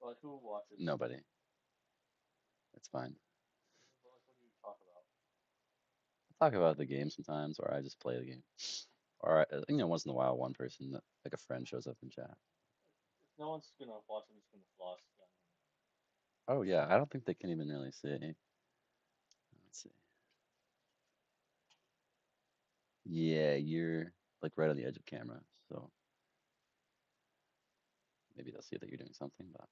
Like who watches? Nobody. It's fine. What do you talk about? I talk about the game sometimes, or I just play the game. Or once in a while, one person, like a friend, shows up in chat. If no one's gonna watch, I'm just gonna floss. Yeah. Oh yeah, I don't think they can even really see. Let's see. Yeah, you're like right on the edge of camera, so maybe they'll see that you're doing something. But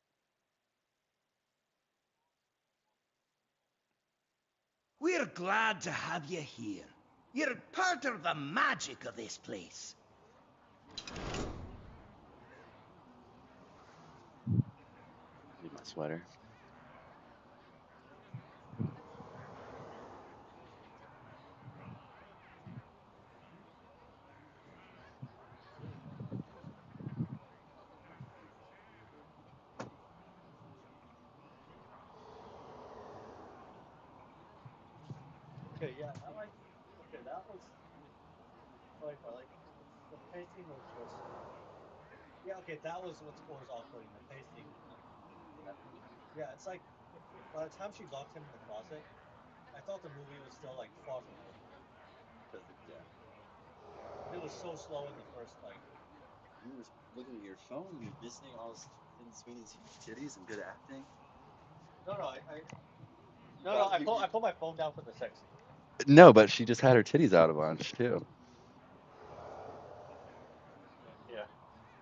We're glad to have you here. You're part of the magic of this place. leave my sweater. Okay, yeah, that like, okay, that was like the pacing was just yeah, okay, that was what was off-putting the pacing. Yeah, it's like by the time she locked him in the closet, I thought the movie was still like far from over. Because yeah, It was so slow in the first like. you were looking at your phone, you're missing all in Sweeney's huge titties and good acting. No, no, I You no, no, brought you, I put my phone down for the sex scene. No, but she just had her titties out a bunch too. Yeah.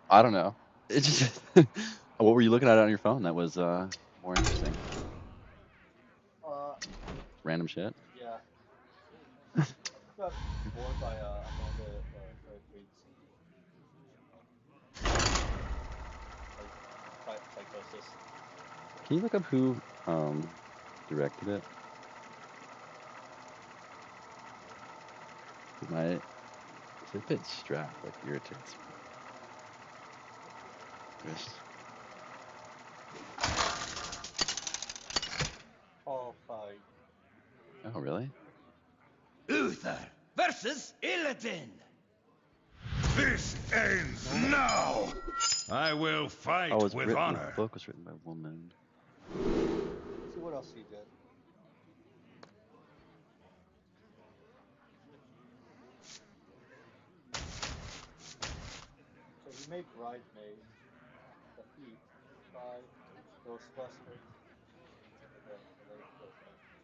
I don't know. It just what were you looking at on your phone that was more interesting? Uh, Random shit. yeah. I just got bored by Amanda Seyfried's I don't know psychosis. Can you look up who directed it? My it's a bit strap like irritates me. Wrist. Paul Feig. Oh really? Uther versus Illidan. This ends now! I will Oh, fight it's with written. The honor. book was written by a woman. Let's see what else he did. So he made Bridesmaids, The Heat, Spy, Ghostbusters. The latest Ghostbusters.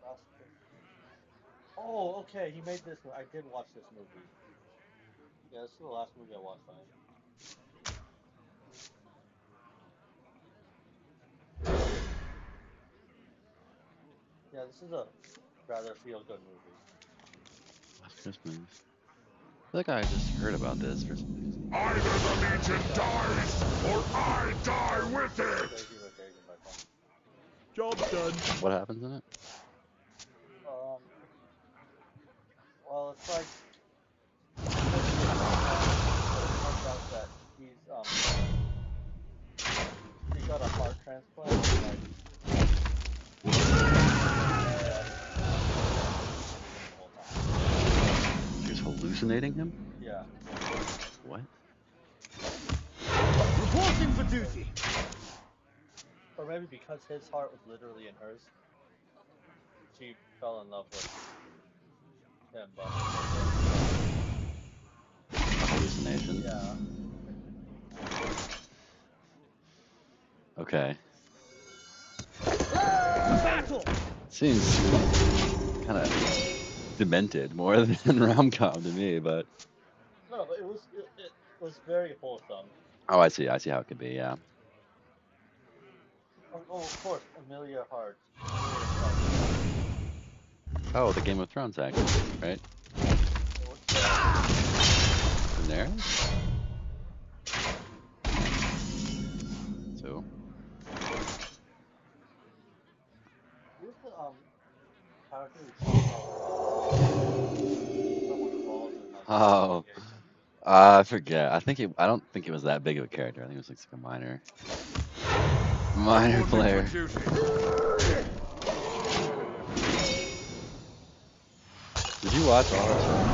Last Christmas. Oh, okay. He made this. I did watch this movie. Yeah, this is the last movie I watched by him. Yeah, this is a rather feel good movie. Last Christmas. I feel like I just heard about this for some reason. Either the Yeah, Legion it's dies, or I die starring with it! Crazy Rich Asian by Tom. Job done. What happens in it? Um, well, it's like it turns out that he got a heart transplant and like hallucinating him the whole time. She was hallucinating him? Yeah. What? Reporting for Or, duty. or maybe because his heart was literally in hers, she fell in love with him, but Hallucination. yeah, fiction the whole time. Okay. Battle. Seems kind of demented more than rom com to me, but No, but it was very wholesome. oh, I see. I see how it could be. Yeah. Oh, of course, Amelia Hart. Amelia Clark. Oh, the Game of Thrones actor, right? Daenerys. So, Who's the character who chops off someone's balls in like oh, humiliation? I forget. I don't think it was that big of a character. I think it was like a minor Reporting for player. duty. Did you watch all that show?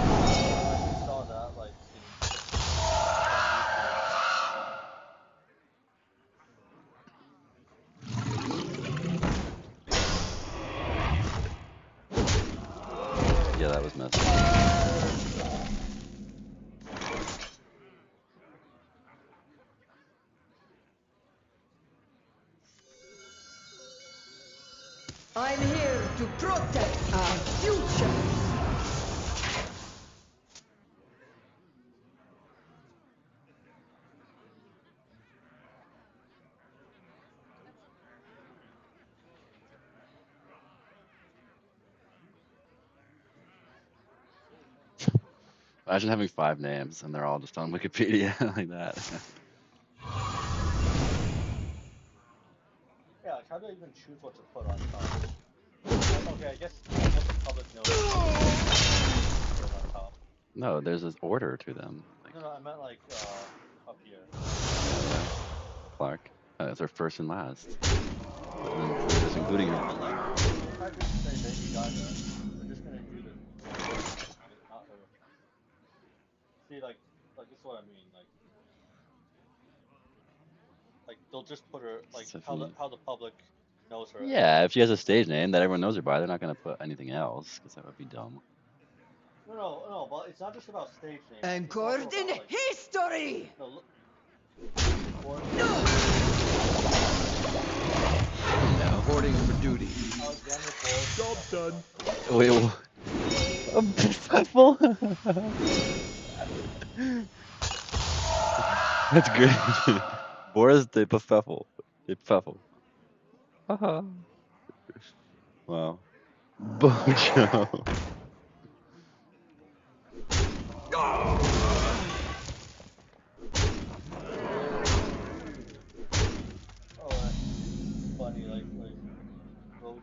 I just saw that like scene on YouTube. that was messed up. I'm here to protect our future. Imagine having 5 names and they're all just on Wikipedia like that. Yeah, like how do I even choose what to put on top? Like, okay, I guess what the public knows put it on top. No, there's this order to them. Like, No, I meant like up here. yeah, Clark. It's our first and last. But then just including Yeah, her. but like if I just say Lady Gaga, they're just gonna do the name, right? Not her. See, like this is what I mean. Like they'll just put her like Stephanie. how the public knows her. Yeah, if she has a stage name that everyone knows her by, they're not gonna put anything else because that would be dumb. No, but it's not just about stage name. It's also Anchored in about like history! no. Look, for example, Now boarding for duty. Alexander Boris. Job's done. Wait, a pfeffel? That's great. Boris de Pfeffel. De Pfeffel. Haha. Wow. Bojo. Oh, that's funny. Like Rojo.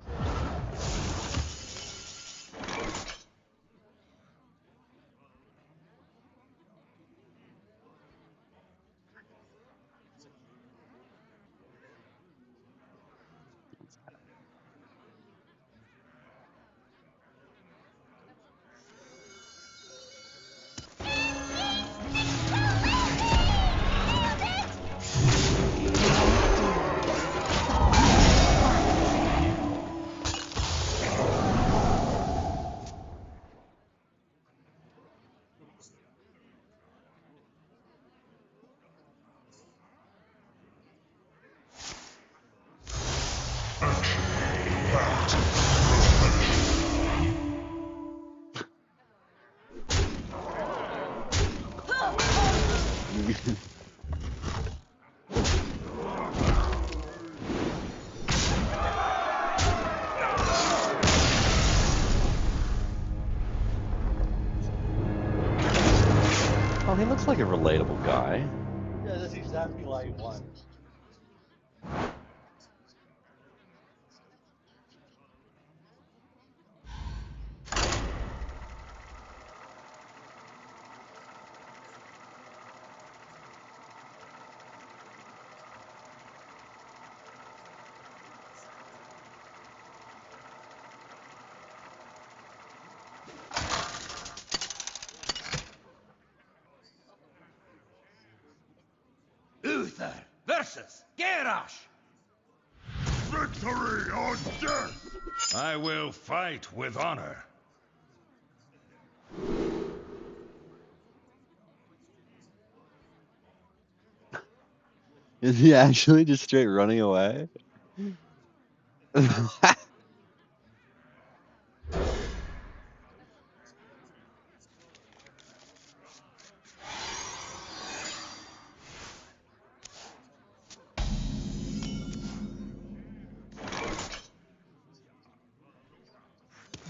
Oh, he looks like a relatable guy. Yeah, that's exactly why he won. Uther versus Garrosh. Victory or death! I will fight with honor. Is he actually just straight running away?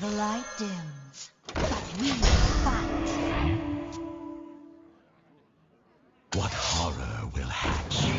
The light dims, but we fight. What horror will hatch?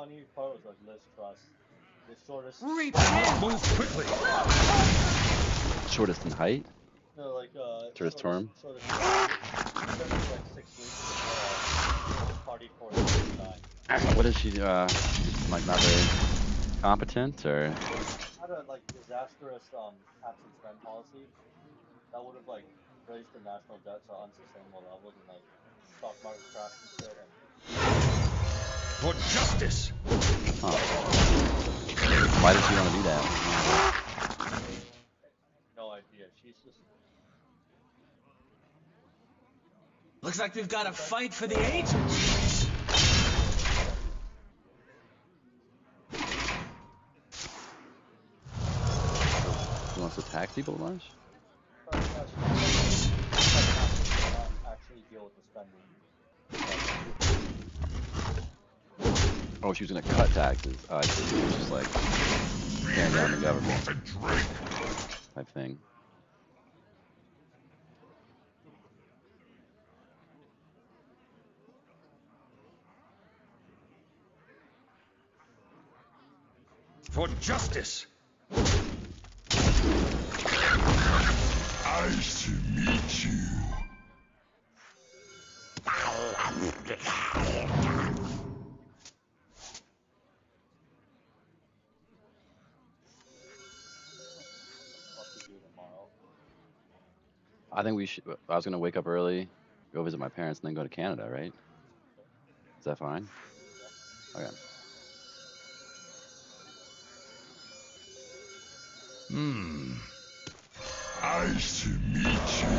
funny part was like Liz Truss, the shortest. Repent! Move quickly. Shortest in height, No, like shortest term. shortest. It's gonna be like 6 weeks before this party forces her to resign. What is she? Like not very competent, or Had a like disastrous cap and spend policy that would have like raised the national debt to unsustainable levels and like stock market crashed and shit and For justice. huh? Why did she want to do that? I have no idea. She's just Looks like we've got a fight for the ages. She wants to tax people a bunch. yeah, she just like cut taxes but not actually deal with the spending. Oh, she was gonna cut taxes. Oh, I see. She was just like tearing down the government type thing. For justice. Nice to meet you. What to do tomorrow? I think we should. I was gonna wake up early, go visit my parents, and then go to Canada. Right? Okay. Is that fine? Yeah. Okay. Nice to meet you.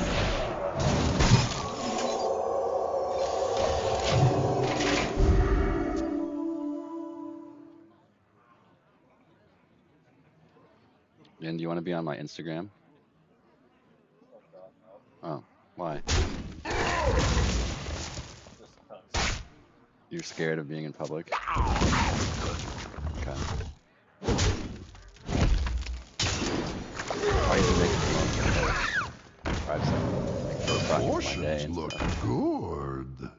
And do you want to be on my Instagram? Oh god, no. Oh, why? Just cause. You're scared of being in public? Okay. Why do you make it private stuff? Like post talking about my day and Look stuff. good.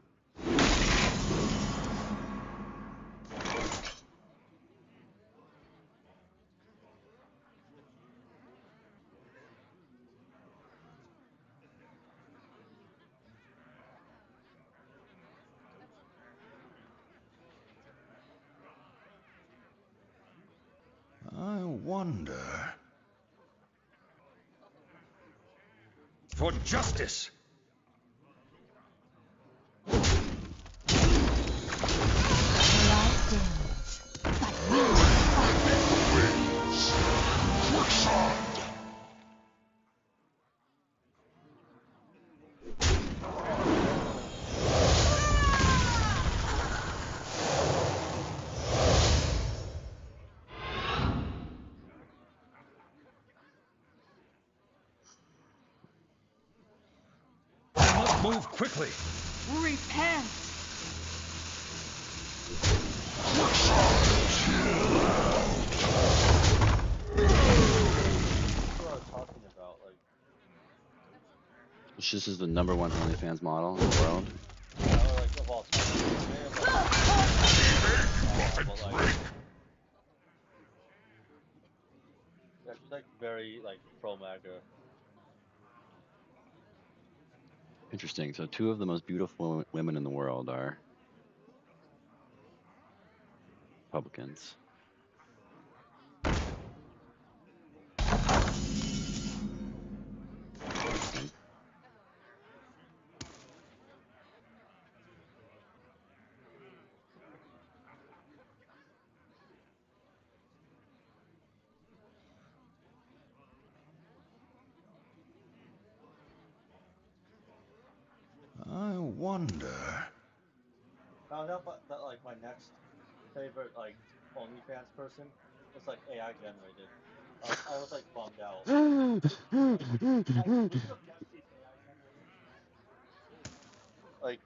I wonder. For justice. The light dims, but we fight. I must move quickly. Repent! People are talking about like This is the #1 OnlyFans model in the world. or like of all time. Like, they have but like yeah, she's like very like pro MAGA. Interesting. So two of the most beautiful women in the world are Republicans. Interesting. I wonder. Found out that like my next favorite like OnlyFans person was like AI generated. I was like bummed out. Like, would you have guessed he's AI generated? Like,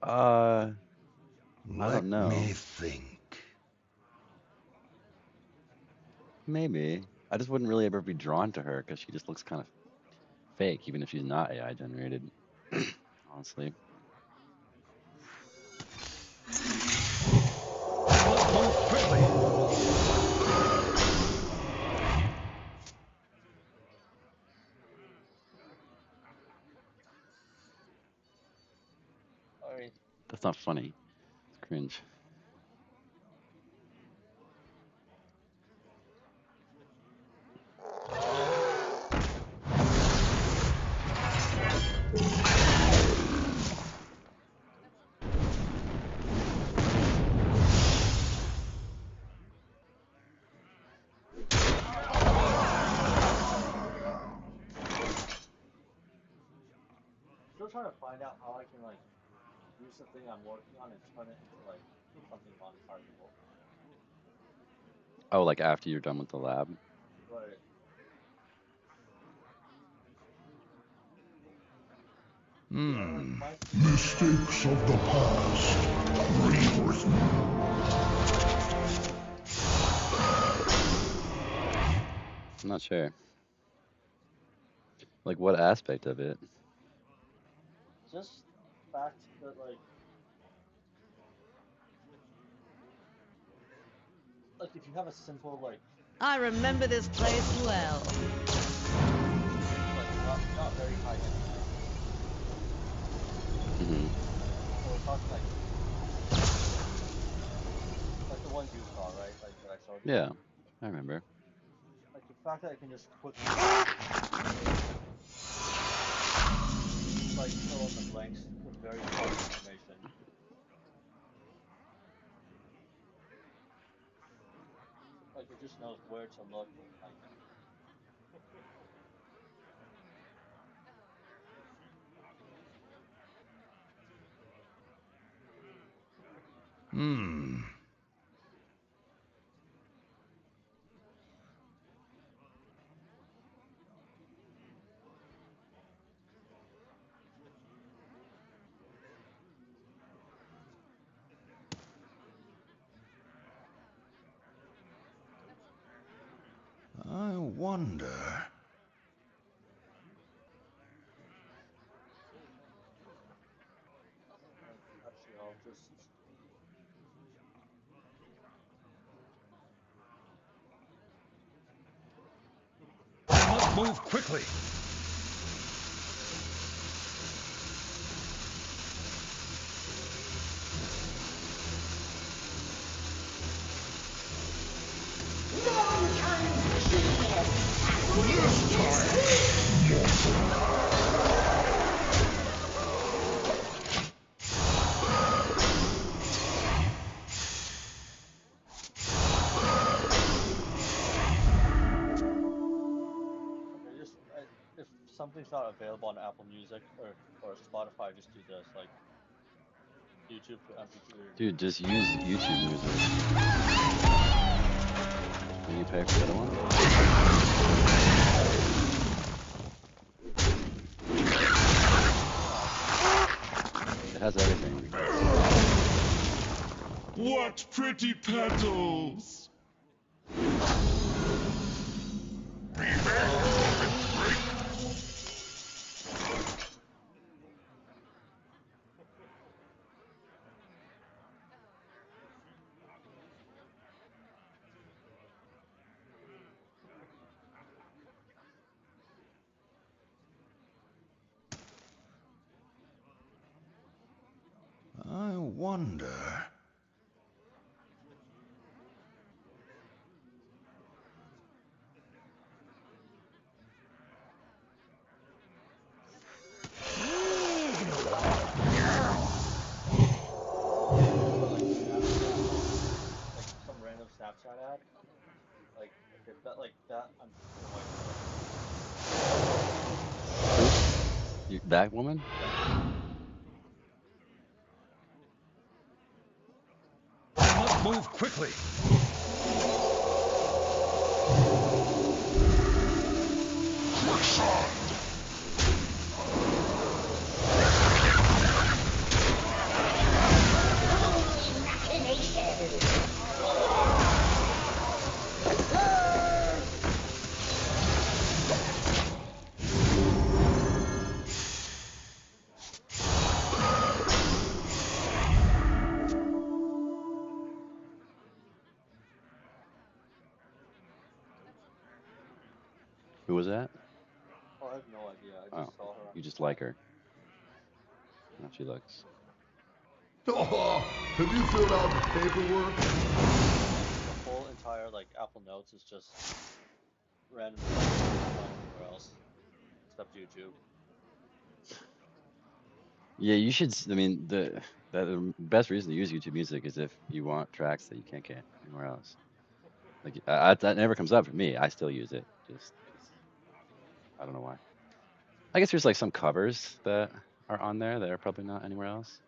uh, I don't Let know. me think. Maybe. I just wouldn't really ever be drawn to her because she just looks kind of fake, even if she's not AI generated. Honestly. Move quickly. Sorry. That's not funny. It's cringe. Still trying to find out how I can like use the thing I'm working on and turn it into like something monetizable. Oh, like after you're done with the lab? Right. Yeah, like my Mistakes of the past. Rewritten. I'm not sure. Like what aspect of it? just the fact that like if you have a simple like I remember this place well. like not very high end map, Hmm. so we're talking like the one you saw, right? Like that I showed you. Yeah, I remember. Like the fact that I can just quickly like fill in the blanks with very sparse information. Like it just knows where to look and like I wonder. actually I'll just Move quickly. okay just if something's not available on Apple Music or Spotify, just do this like YouTube to MP3 or Dude, just use YouTube Music. Can you pay for the other one? It has everything. What pretty petals! I wonder. like Snapchat, like some random Snapchat ad. Like okay, that I'm gonna wipe Who? That woman? Move quickly. Who was that? Oh, I have no idea. I Oh, just saw her on you the just chat. like her. How she looks. Oh, have you filled out the paperwork? The whole entire like Apple Notes is just random stuff you can't find anywhere else except YouTube. Yeah, you should. I mean, the best reason to use YouTube Music is if you want tracks that you can't get anywhere else. Like that never comes up for me. I still use it just because I don't know why. I guess there's like some covers that are on there that are probably not anywhere else.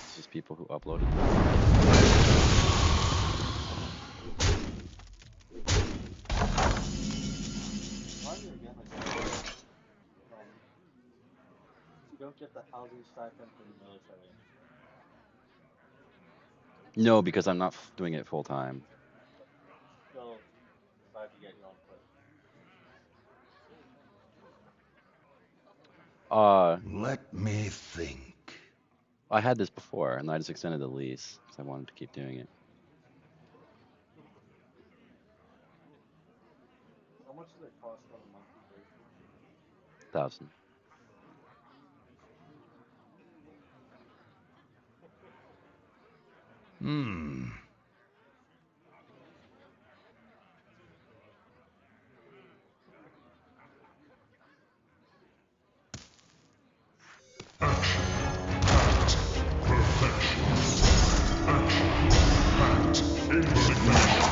It's just people who uploaded them. Remind me again, like you don't get um you don't get the housing stipend from the military anymore, No, because I'm not doing it full time. but still decide to get your own place. Let me think. I had this before, and I just extended the lease because I wanted to keep doing it. How much does it cost on a monthly basis? 1,000. Hmm.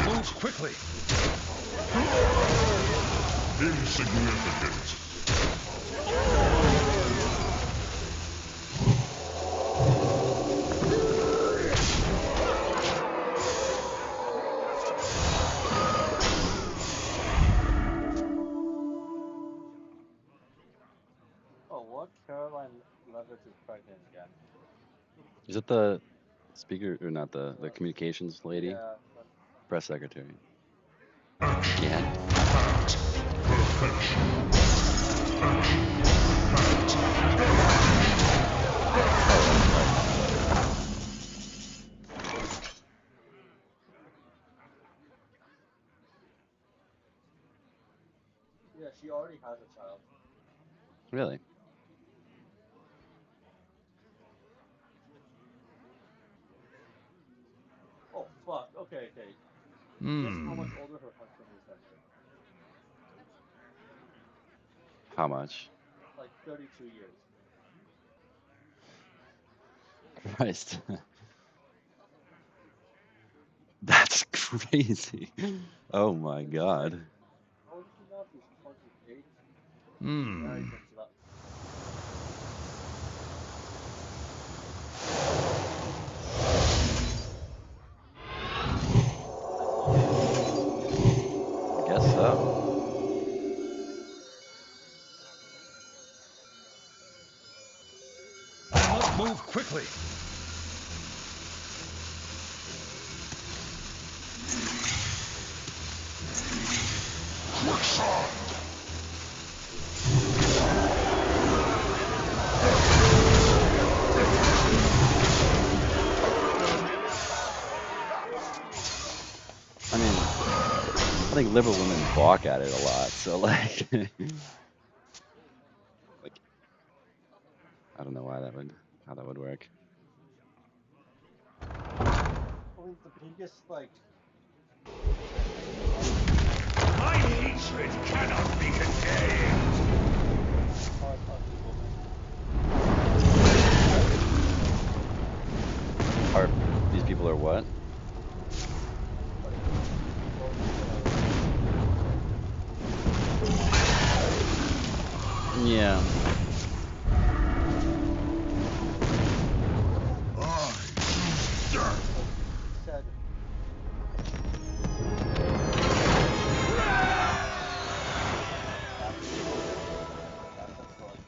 Move quickly. Insignificant. Oh, what? Caroline Levitt is pregnant again. Is it the speaker or not the Uh, communications lady? yeah, Press secretary. Again? yeah, she already has a child. Really? Oh, fuck. Okay, okay. Guess how Hmm. much older her husband is than her? How much? Like 32 years. Christ. That's crazy. Oh my And she's like, God. how old is she now? She's 28. Married Hmm. since 20. That's illegal. I guess so. Move quickly. I mean, I think liberal women balk at it a lot. So like, like I don't know how that would work. I mean, the biggest, like, My hatred cannot be contained. are ugly women. Are these people are what? Like, people that Yeah. what's that? Dirt. Like, he said, that's like,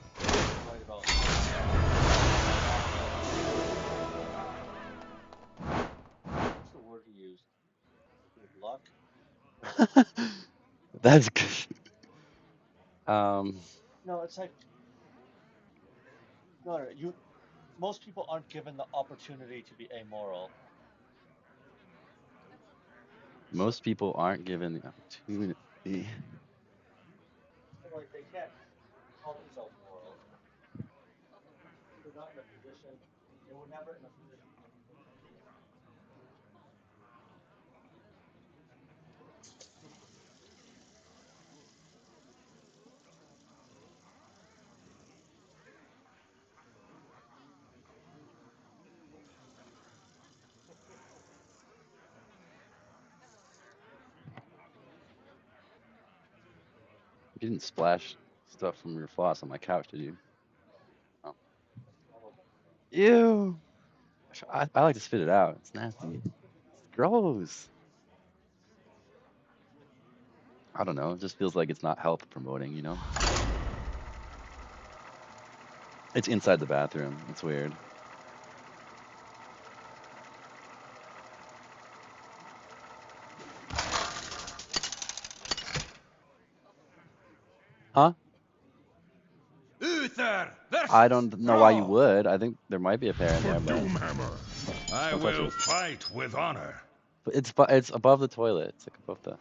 right about, what's the word he used? Has to do with luck? That's good. Um, No, it's like, no, no, most people aren't given the opportunity to be amoral. So, most people aren't given the opportunity. like they can't call themselves moral. They're not in a position. They were never in a position to put any of this. You didn't splash stuff from your floss on my couch, did you? No, Oh. that's all of that stuff. Ew. I like to spit it out. It's Why nasty. would you It's spit it out? gross. It's the same shit that you like eat. Like, I don't know. It just feels like it's not health promoting, you know? It's inside the bathroom. It's weird. Huh? Uther, there's I don't know why you Thrall. would. I think there might be a pair in For there, but Doomhammer, I don't touch will it. fight with honor. But it's above the toilet. It's like above the.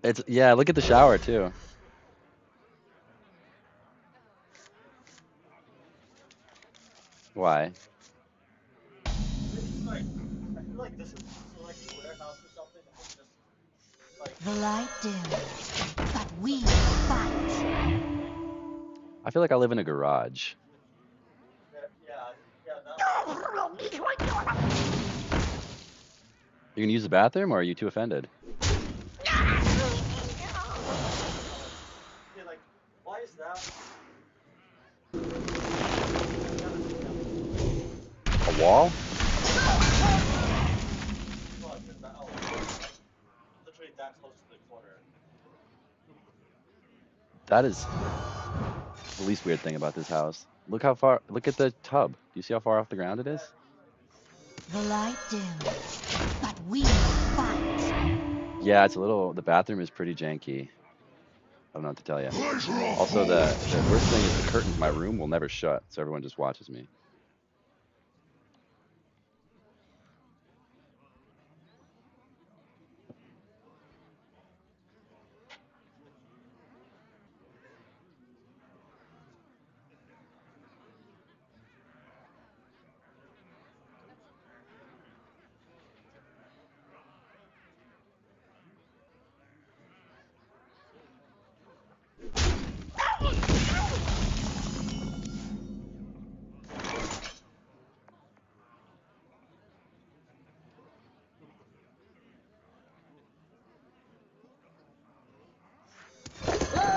It's yeah. Look at the shower too. Why? this is like, I feel like this is like a warehouse or something, and they just like The light dims, but we fight. like I feel like I live in a garage. yeah, yeah, that's You can use the bathroom, or are you too offended? like like okay, like why is that? I've never seen that before. A wall? Fuck, is that? Oh, okay, it's like literally that close to the corner. Like, That is the least weird thing about this house. Look how far. Look at the tub. Do you see how far off the ground it yeah, is? that's right. The light dims, but we fight. Yeah, it's a little. The bathroom is pretty janky. I don't know what to tell you. Also, the worst thing is the curtains in my room will never shut, so everyone just watches me.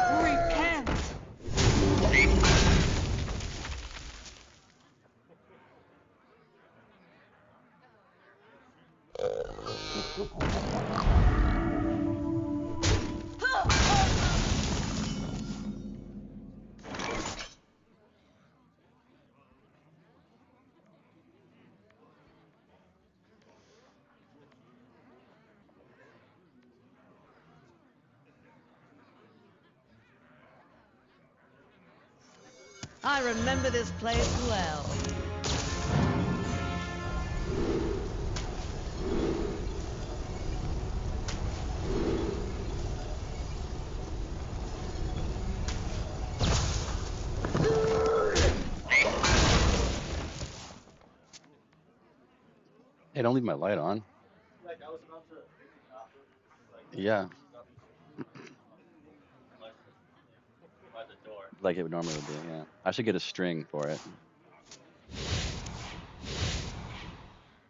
Repent! I remember this place well. Hey, don't leave my light on. Like I was about to use the bathroom, like Yeah, and stuff, and then the lights just like by the door. like it normally would be. Yeah, I should get a string for it.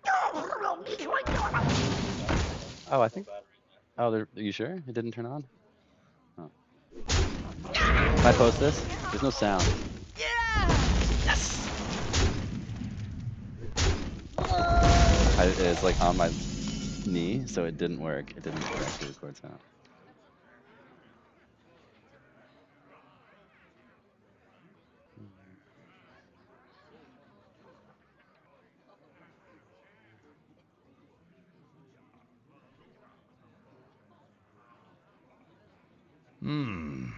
I'm just so glad you use the bathroom. Like Oh, I there's no think. battery in there. Oh, are you sure it didn't turn on? Oh. Can I post this? There's no sound. Yes. It's like on my knee, so it didn't work. It didn't actually record sound. Hmm.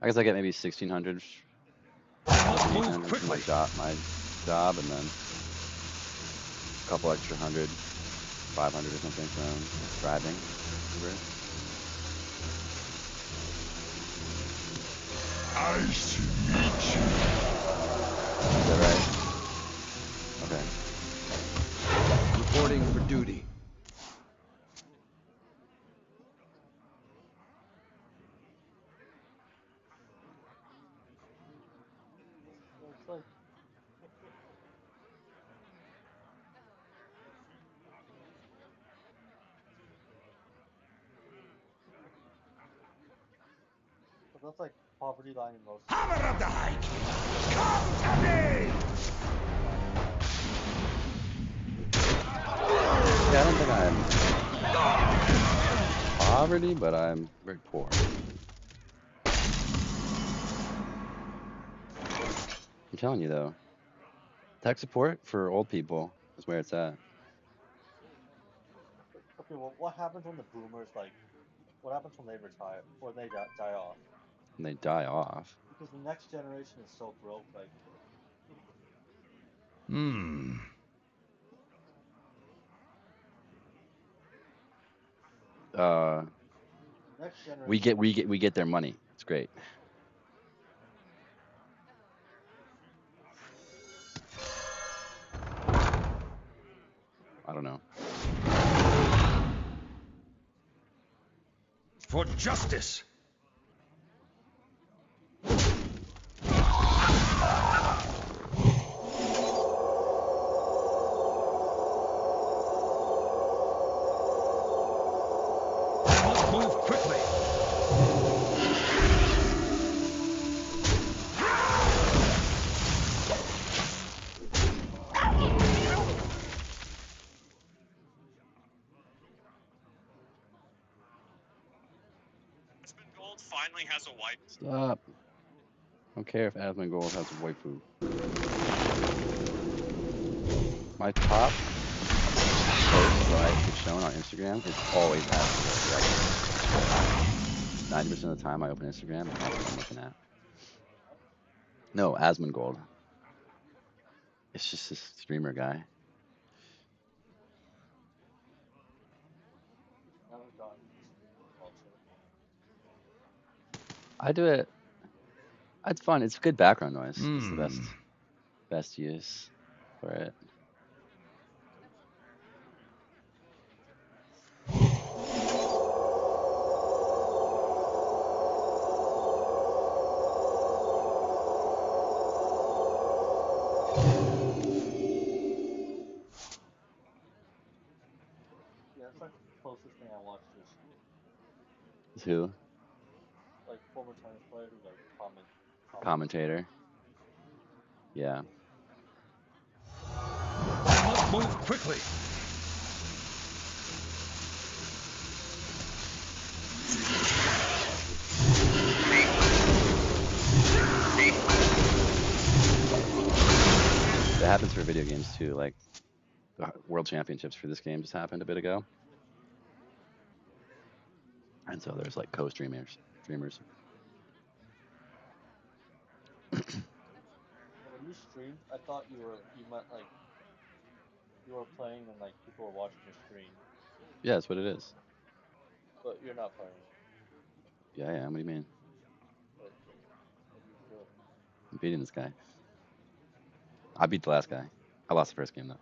I guess I get maybe 1,600, Must seventeen, eighteen move hundred from quickly. my job, and then a couple extra hundred, 500 or something from driving Uber. Nice to meet you. Is that right? Okay. Reporting for duty. So it's like, but that's like poverty line in most cities. Hammer of the High King, come to me! Poverty line. Yeah, I don't think I'm poverty, but I'm very poor. I'm telling you though, tech support for old people is where it's at, But, okay, well, what happens when the boomers like? What happens when they retire or they die off? and they die off. Because the next generation is so broke. Like Hmm. Uh, next we generation, get we get we get their money. It's great. I don't know. For justice. Must move quickly. Gold finally has a wife. Stop. I don't care if Asmongold has a waifu. My top post that I get shown on Instagram is always Asmongold. Like 90% of the time I open Instagram and that's what I'm looking at. No, Asmongold. It's just this streamer guy. just never got into streaming culture. I do it. It's fun. It's good background noise. It's the Hmm. best use for it. Yeah, it's like the closest thing I watched to a stream. Is who? Like former tennis player who like commentates. Commentator. Yeah. Must move quickly. That happens for video games too. Like the World Championships for this game just happened a bit ago, and so there's like streamers. When you streamed, I thought you meant like you were playing and like people were watching your screen, Yeah, that's what it is. but you're not playing. Yeah, yeah. What do you mean? Wait, what are you doing? I'm beating this guy. I beat the last guy. I lost the first game though.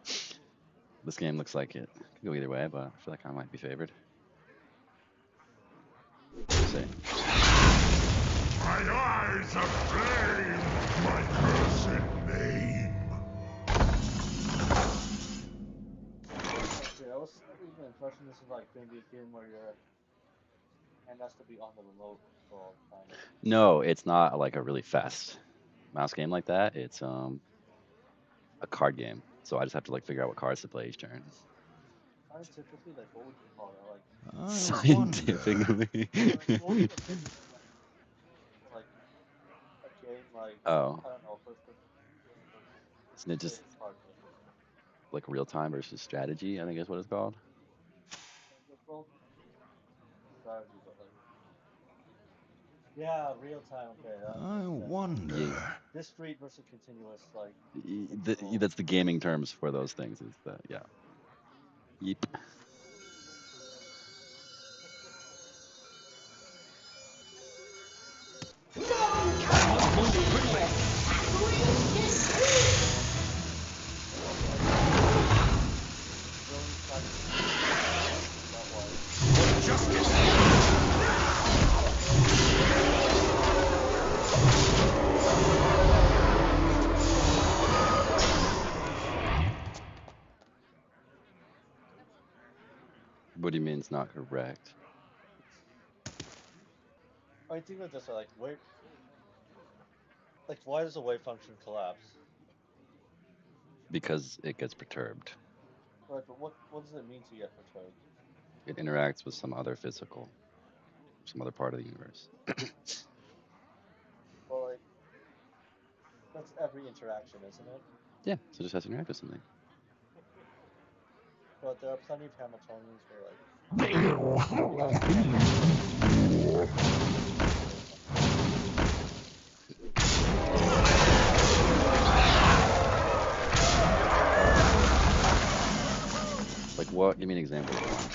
This game looks like it could go either way, but I feel like I might be favored. We'll see. My eyes are flame. My cursed name. Okay, I was under the impression this is like gonna be a game where your hand has to be on the remote control all the time. No, it's not like a really fast mouse game like that. It's a card game. So I just have to like figure out what cards to play each turn. Scientifically, like what would you call that? Like, I wonder. Scientifically. what would be the best term like for like a game like Oh, I don't know, first person game versus isn't it say just a card game? like real time versus strategy? I think is what it's called. Like they're both strategy, but like Yeah, real time. Okay, that I makes sense. Yeet. wonder. Discrete versus continuous, like control. That's the gaming terms for those things. Is the yeah. Yeep. Also, like zoning practices in Fallout. Is that why? What do you mean it's not correct? It's. I think of this like wave. Like, why does a wave function collapse? Because it gets perturbed. Right, but what does it mean to get perturbed? It interacts with some other physical, some other part of the universe. Well, like that's every interaction, isn't it? Yeah, so it just has to interact with something. But there are plenty of Hamiltonians where like wave Like what? Give me an example of one.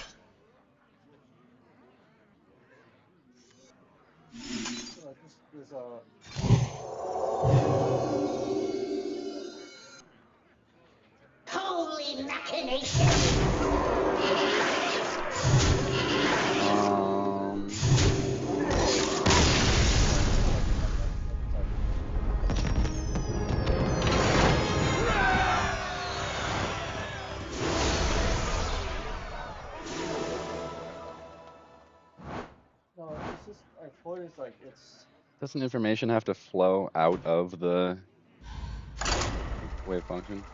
like this, there's a Holy machination! Um, sorry. No, it's just my point is like it's doesn't information have to flow out of the wave function?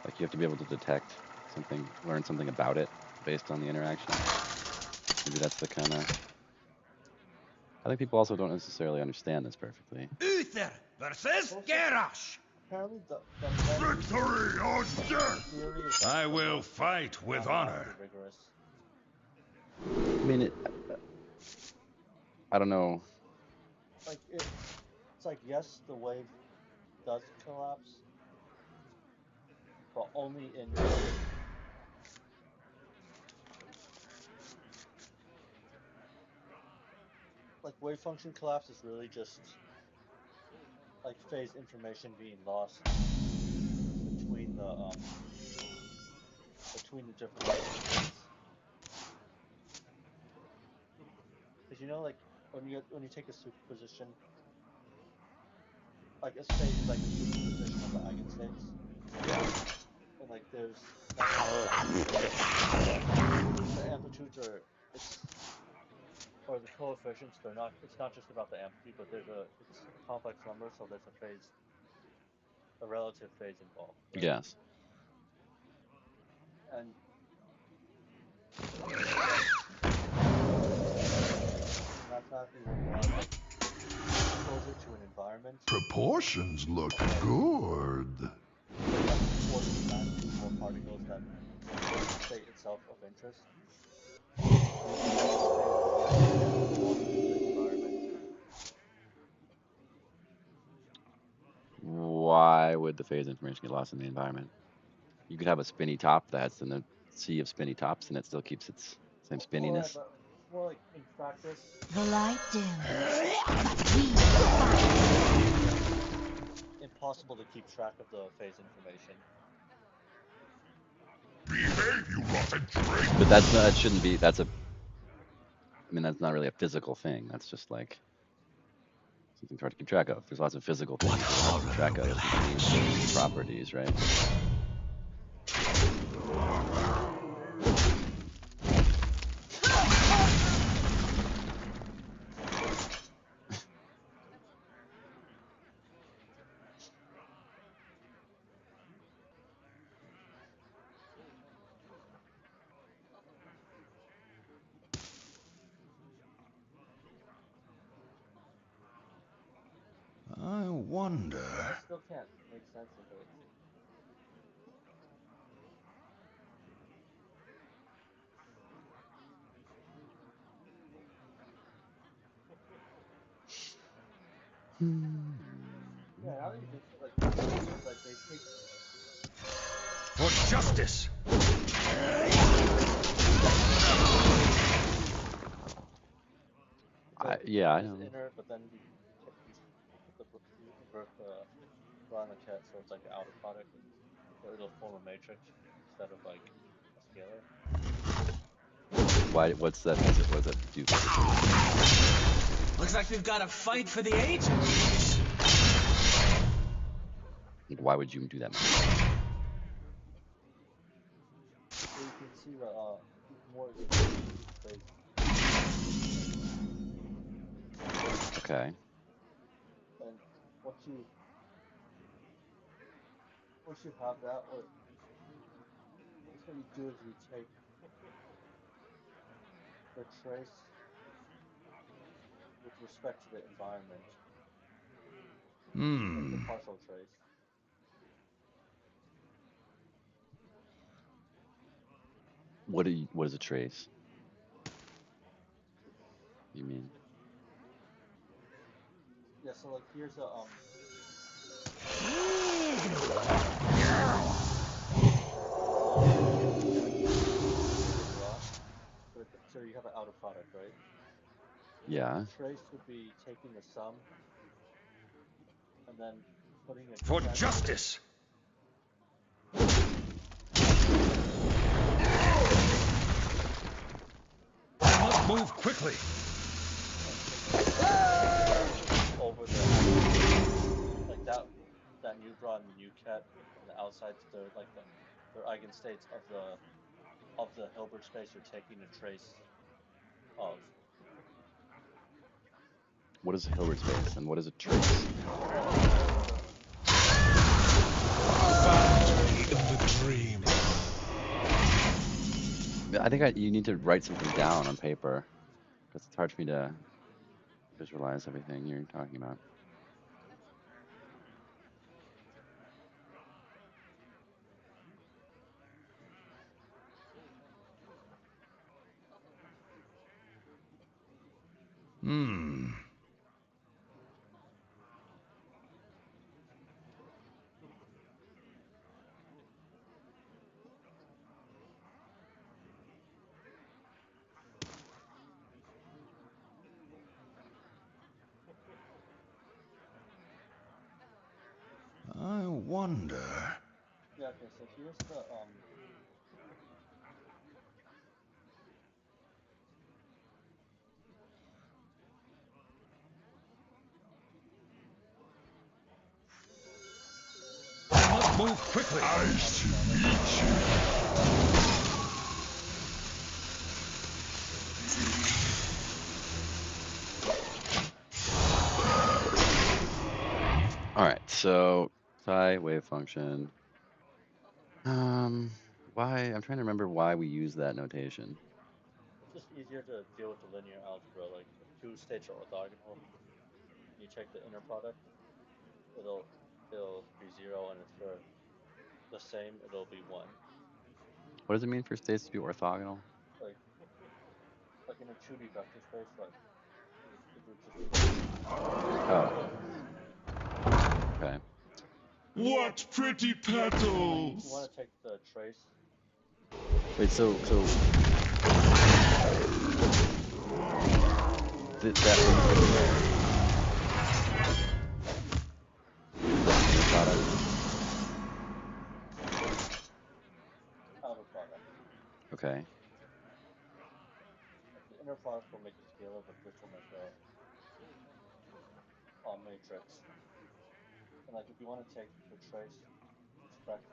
Like you have to be able to detect something, learn something about it based on the interaction. Maybe that's the kind of. I think people also don't necessarily understand this perfectly. Uther versus also Garrosh. apparently the meta Victory or death! theory is like I the will most fight with mathematically honor. rigorous. I mean, I don't know. Like it's like yes, the wave does collapse, but only in like wave function collapse is really just like phase information being lost between the different eigenstates. states. Because you know, like when you take a superposition, like a state is like a superposition of the eigenstates, Yeah. and like there's not just the amplitudes. The amplitudes are it's or the coefficients. They're not. It's not just about the amplitude, but it's a complex number, so there's a relative phase involved, right? Yes. And like to mathematically work well, like exposure to an environment, Proportions look like good. like orders of magnitude more particles than the state itself of interest, meaning that the phase information gets lost in the environment. Why would the phase information get lost in the environment? You could have a spinny top that's in a sea of spinny tops, and it still keeps its same All right, spinniness. but like, it's more like in practice, The light dims, but we fight. impossible to keep track of the phase information. Behave, you rotten drink! But that's not. That shouldn't be. That's a. I mean, that's not really a physical thing. That's just like something hard to keep track of. There's lots of physical things that are hard to keep track of that can change those properties, right? I I wonder. still can't make sense of it. Yeah, now that you think like the thing is like they take For justice! so Yeah, I there's know. inner, but then you put you invert the Brown-Marquette, so it's like an outer product, and so it'll form a matrix instead of like a scalar. Why? What's that? What does that do physically? Looks like we've got a fight for the ages. Like, why would you do that? So you can see the more exposed to the space, the more it does. Okay. And once you have that, what you do is you take the trace with respect to the environment, like the partial trace. What is a trace? It's, You mean? yeah, so like here's a here's a draw. So you have an outer product, right? Yeah. The trace would be taking the sum and then putting a For ket. justice! I must move quickly. Over like that new draw and the new ket and the outsides, they're like they're eigenstates of the Hilbert space you're taking a trace of. What is a Hilbert space and what is a trace? In the dream. I think you need to write something down on paper because it's hard for me to visualize everything you're talking about. I wonder. Yeah, okay, so here's the I must move quickly. outer product. All right. So psi wave function. Why? I'm trying to remember why we use that notation. It's just easier to deal with the linear algebra. Like if two states are orthogonal, you take the inner product, it'll be 0, and if they're the same, it'll be 1. What does it mean for states to be orthogonal? Like in a 2D vector space, like it would just be the same. Oh, okay. What pretty Like if you petals! want to take the trace, Wait. So that when you put in there, is that inner product? outer product. Okay. Like the inner product will make a scalar, but this will make a matrix. And like if you want to take the trace with respect,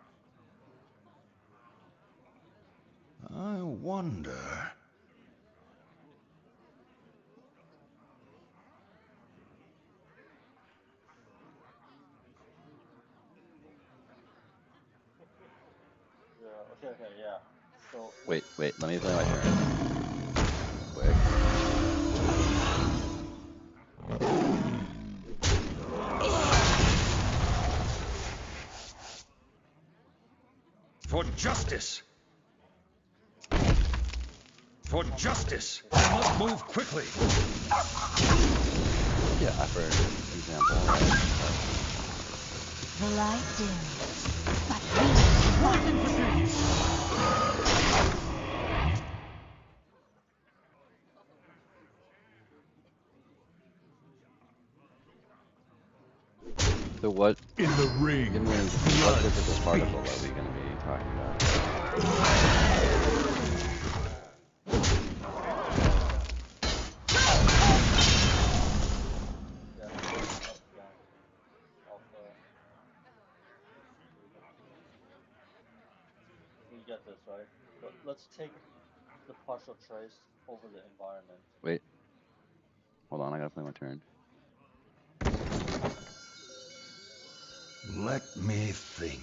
I wonder. yeah, okay, yeah. So Wait. Let me play my turn. Quick. For justice! For how much justice! space I must move quickly. Yeah, for example, right? The light dims, but we fight. So what? In the ring, Give me an what blood physical particle are speaks. we going to be talking about? Yeah, up, down, alpha, beta. You get this, right? But let's take the partial trace over the environment. Wait, hold on. I gotta play my turn. Let me think.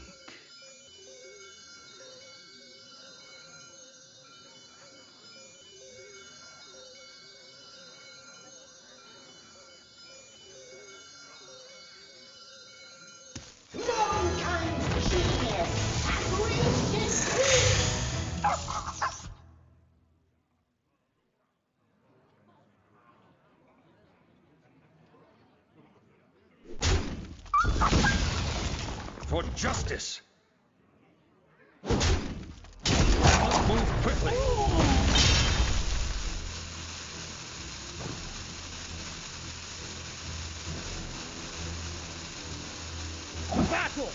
Mankind's genius has reached its peak! For justice! Move quickly! Battle!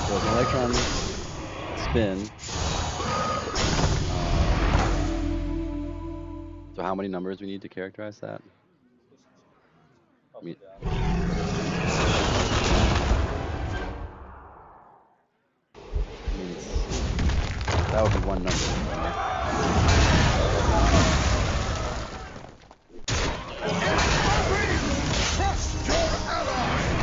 So as an electron spin, so how many numbers we need to characterize that? Just two, up I mean, or down. means that would be one number, right? Trust your ally!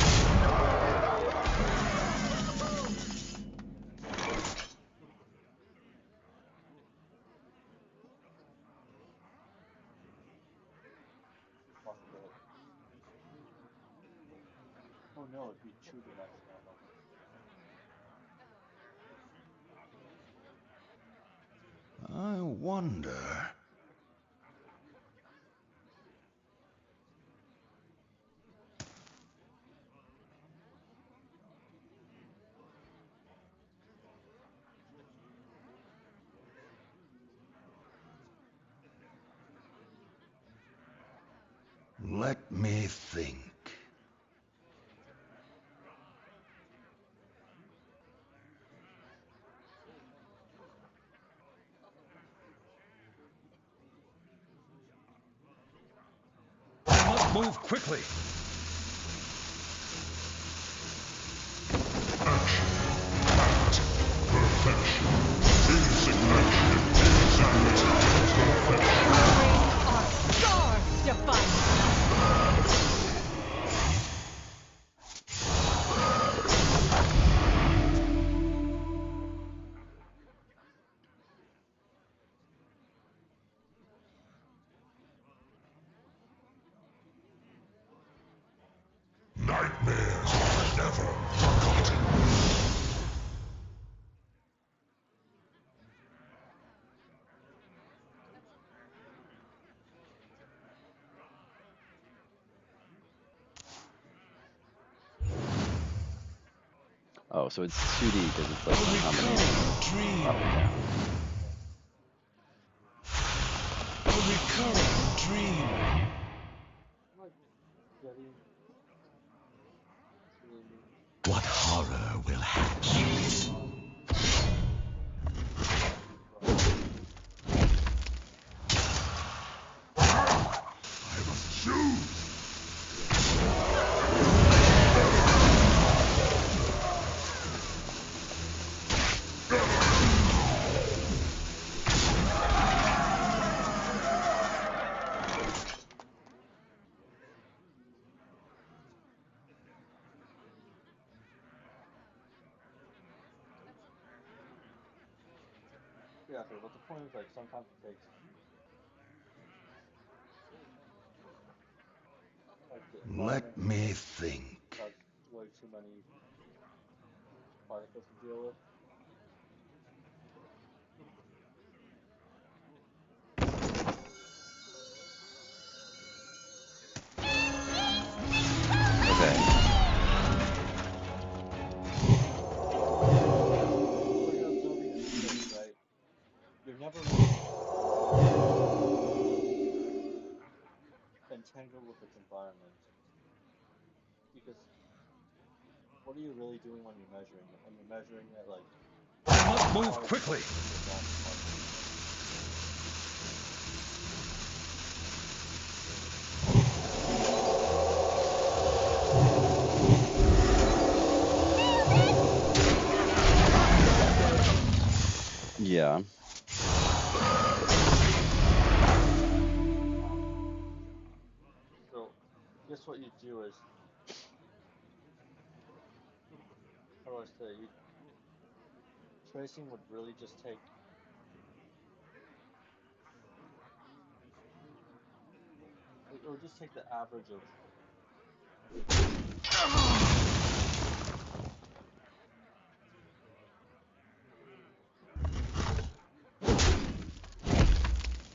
Two possibilities. Oh no, it'd be two-dimensional numbers. I wonder. Let me think. I must move quickly. Scars define. Nightmares are never forgotten. Oh, so it's 2D because it's like some combination of up and down. A recurring dream. I'm like getting what truly means. What horror will hatch? I must choose. Yeah, okay, but the point is like sometimes it takes like the Let environment me think. has way too many particles to deal with. never really entangled with its environment because what are you really doing when you're measuring it? When you're measuring it, like I must the move particle quickly. density is all the particles, right? Yeah. So I guess what you do is, how do I say, you tracing would really just take, like, it would just take the average of,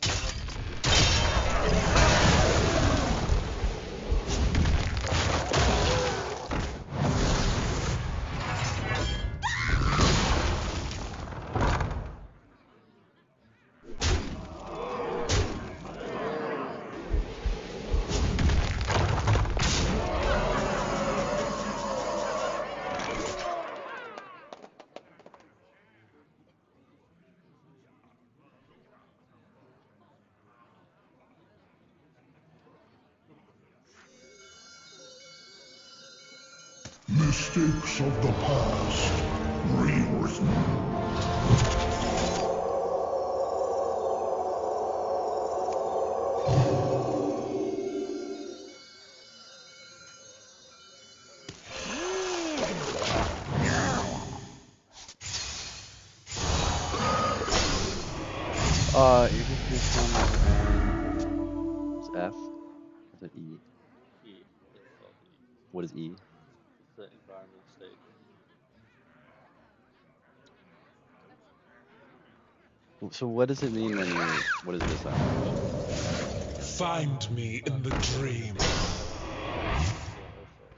and like Mistakes of the past, rewritten. You just do some and it's F. Or is it E? E. I think it's called E. What is E? It's the environment state. So what does it mean when you? What is this on? Find me in the It's like the dream. same thing as the also.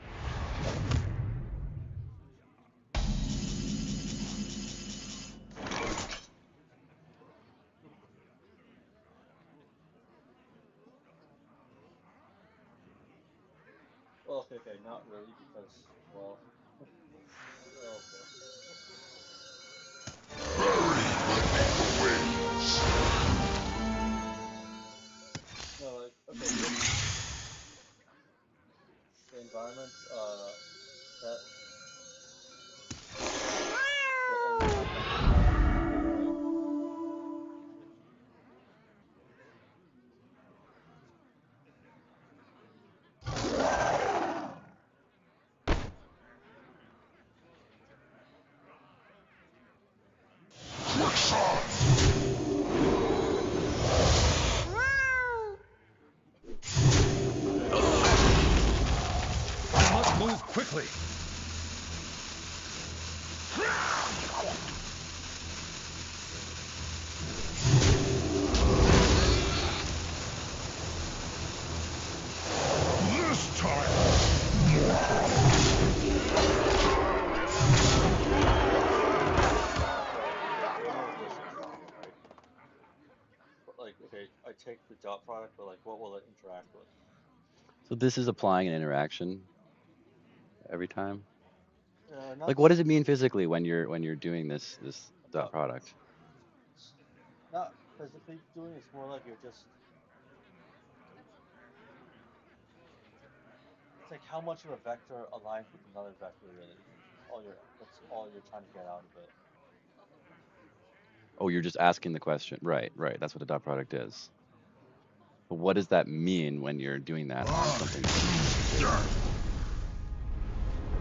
Well, okay, not really because, well, oh, okay. No, like, okay, this, the environment, set will only identify the state, right? I must move quickly. This time, So, I know this is normal, right? But like, okay, I take the dot product, but like, what will it interact with? So this is applying an interaction every time. Not Like, what does it mean physically when you're doing this a dot dot, product? not physically doing. It's more like you're just. It's like how much of a vector aligns with another vector, really. That's all you're trying to get out of it. Oh, you're just asking the question. Right, right. That's what a dot product is. But what does that mean when you're doing that on something that's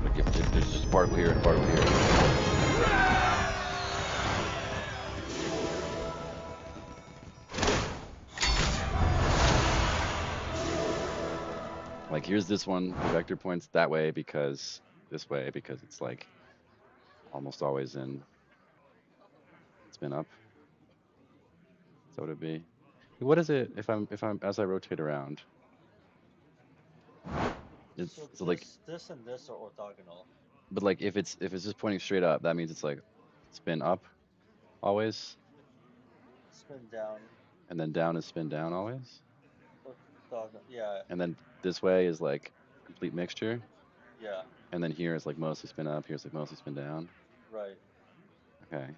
like if there's just a particle here and a particle here? Like here's this one, the vector points that way because this way because it's like almost always in spin up. So would it be? What is it if I'm as I rotate around? It's So so like this and this are orthogonal. but like if it's just pointing straight up, that means it's like spin up always. spin down. and then down is spin down always, Orthogonal. Yeah, and then this way is like complete mixture, yeah, and then here is like mostly spin up, here's like mostly spin down. right. Okay.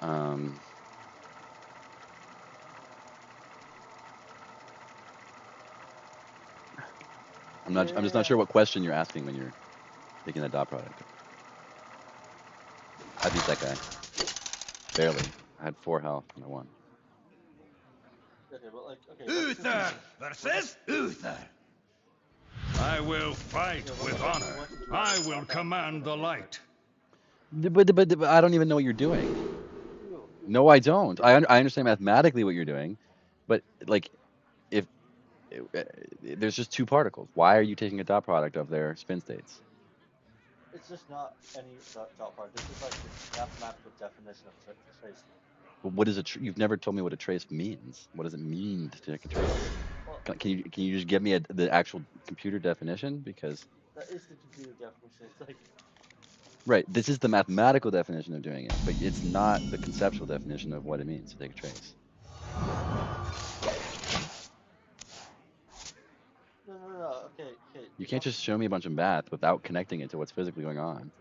Um, I'm just not Yeah. sure what question you're asking when you're taking that dot product. I beat that guy barely. I had 4 health and I won. Okay, but like, okay, let's just. Uther We're just. versus Uther. I will fight Yeah, with we honor. went into I a will combat with command the the Matrix. light. But I don't even know what you're doing. You No, I don't. I understand mathematically what you're doing, but like if uh, there's just two particles, why are you taking a dot product of their spin states? it's just not any dot product. This is like the mathematical definition of tracing. But what is you've never told me what a trace means. What does it mean to take a trace? Well, Can you just give me the actual computer definition? Because that is the computer definition. It's like, right, this is the mathematical definition of doing it, but it's not the conceptual definition of what it means to take a trace. no, no, no. Okay, okay. You You're can't talking. just show me a bunch of math without connecting it to what's physically going on.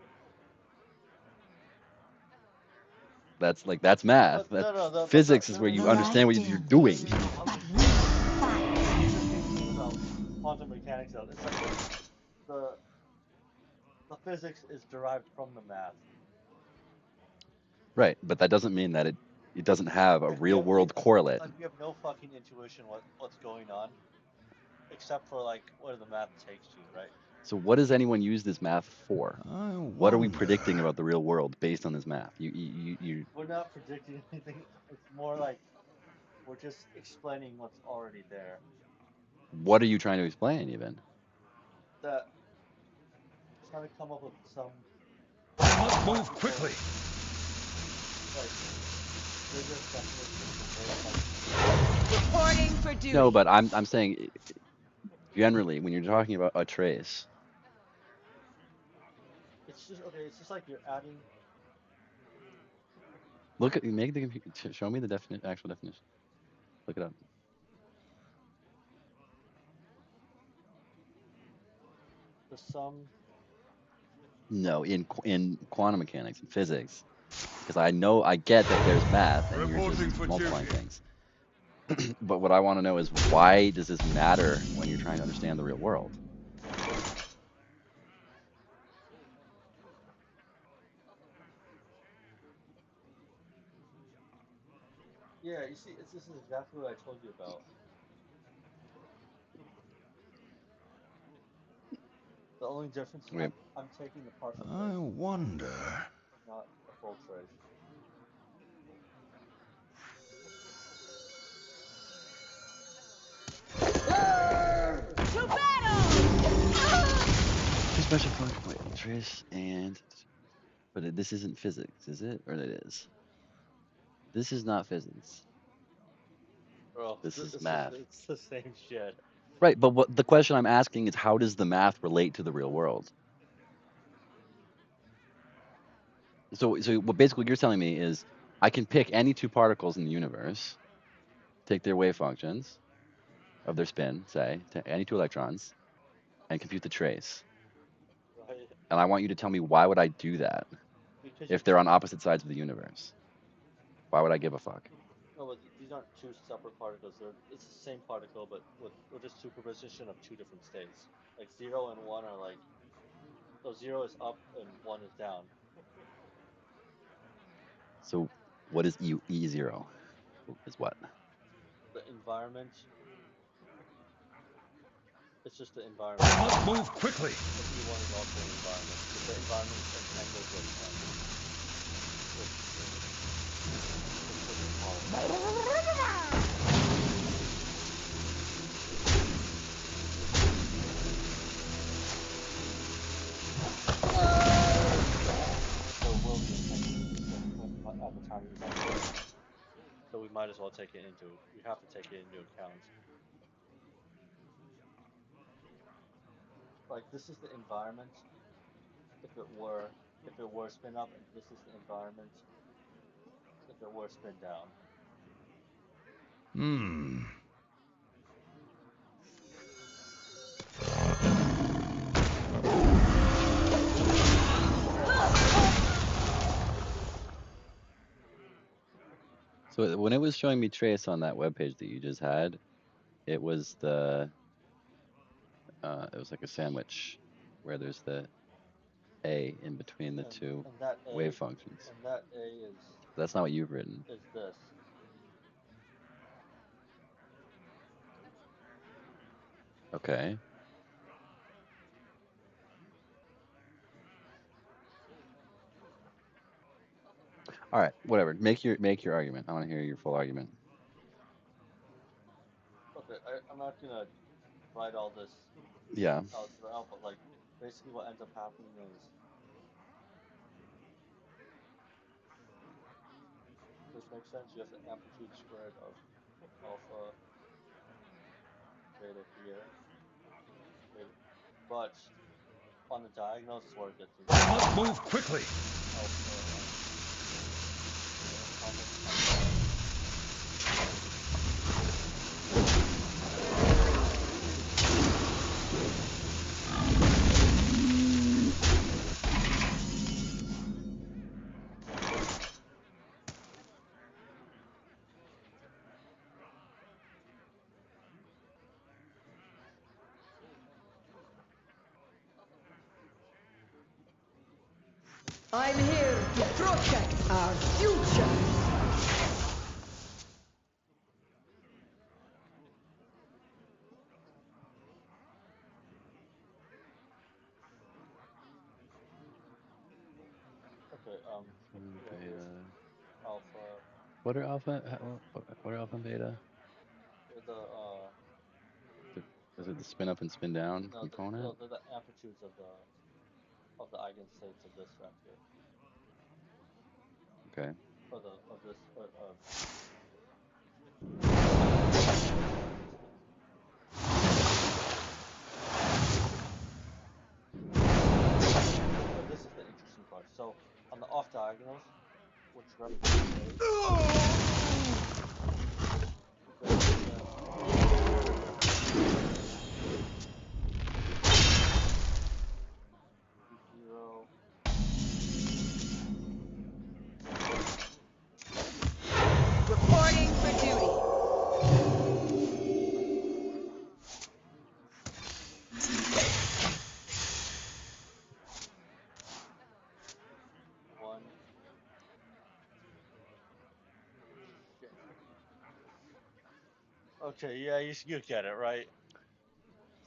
That's math. That No, no, physics is no, where no, The you no, understand light what you're no, no, doing. ends, no, no. but Okay, we you're fight. just thinking about quantum mechanics. Though it's like the the physics is derived from the math. Right, but that doesn't mean that it doesn't have a We real have we world correlate. like we have no fucking intuition what's going on except for like where the math takes you, right? So what does anyone use this math for? I What are we predicting wonder. about the real world based on this math? You We're not predicting anything. It's more like we're just explaining what's already there. what are you trying to explain even? That trying to come up with some I must move practical, quickly. like rigorous definition for wave functions. Reporting for No, duty. but I'm saying generally when you're talking about a trace, It's just okay. It's just like you're adding look at make the computer show me the actual definition. Look it up. the sum. No, in quantum mechanics and physics, because I get that there's math and you're Reporting just for multiplying duty. things. But what I want to know is why does this matter when you're trying to understand the real world? Yeah, you see, this is exactly what I told you about. The only difference is Wait, I'm taking the partial I trace, wonder. not the full trace. To battle! two special function. Wait, trace and but this isn't physics, is it? Or it is? This is not physics. Bro, This is this is math. it's the same shit. Right, but what the question I'm asking is how does the math relate to the real world? So what basically you're telling me is I can pick any two particles in the universe, take their wave functions of their spin, say, to any two electrons, and compute the trace. Right? And I want you to tell me why would I do that Because you if they're on opposite sides of the universe? Why would I give a fuck? no, but these aren't two separate particles. It's the same particle, but with just superposition of two different states. Like 0 and 1 are like so 0 is up and 1 is down. So what is E0? Is what? The environment, it's just the environment. I must move quickly. And E1 is also an environment because the environment is entangled with specific molecules. There will be entanglement at the time you measure it. So we might as well take it into we have to take it into account. Like this is the environment if it were spin up and this is the environment. that were spin down. Hmm. So when it was showing me trace on that webpage that you just had, it was it was like a sandwich where there's the A in between the two And that wave A functions. and that A That's not what you've written. is this. Okay. All right. Whatever. Make your argument. I want to hear your full argument. Okay, I'm not gonna write all this Yeah. out, but like basically what ends up happening is this makes sense. You have the amplitude squared of alpha beta here, beta, but on the diagonals is where it gets I interesting. must move quickly. Alpha alpha on the I'm here to protect our future. okay, Alpha, yeah, here's beta. alpha, What are alpha? What are alpha and beta? they're the The, is it the spin up and spin down no, component? they're the amplitudes of the eigenstates of this vector, Okay. or the of this eigenstates. So this is the interesting part. So on the off diagonals, which represent phase, you basically have E0. Reporting for duty. One. Shit. Okay, yeah, you get it, right?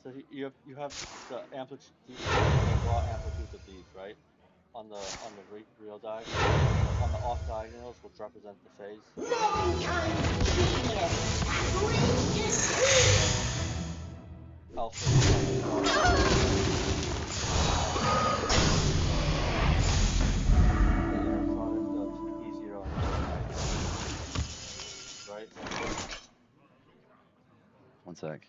So you have the amplitude, the raw amplitudes of these, right? On the real diagonal, but on the off diagonals, which represent the phase. Mankind's genius has reached its peak! Alpha the inner product of E0 and E, right? One sec.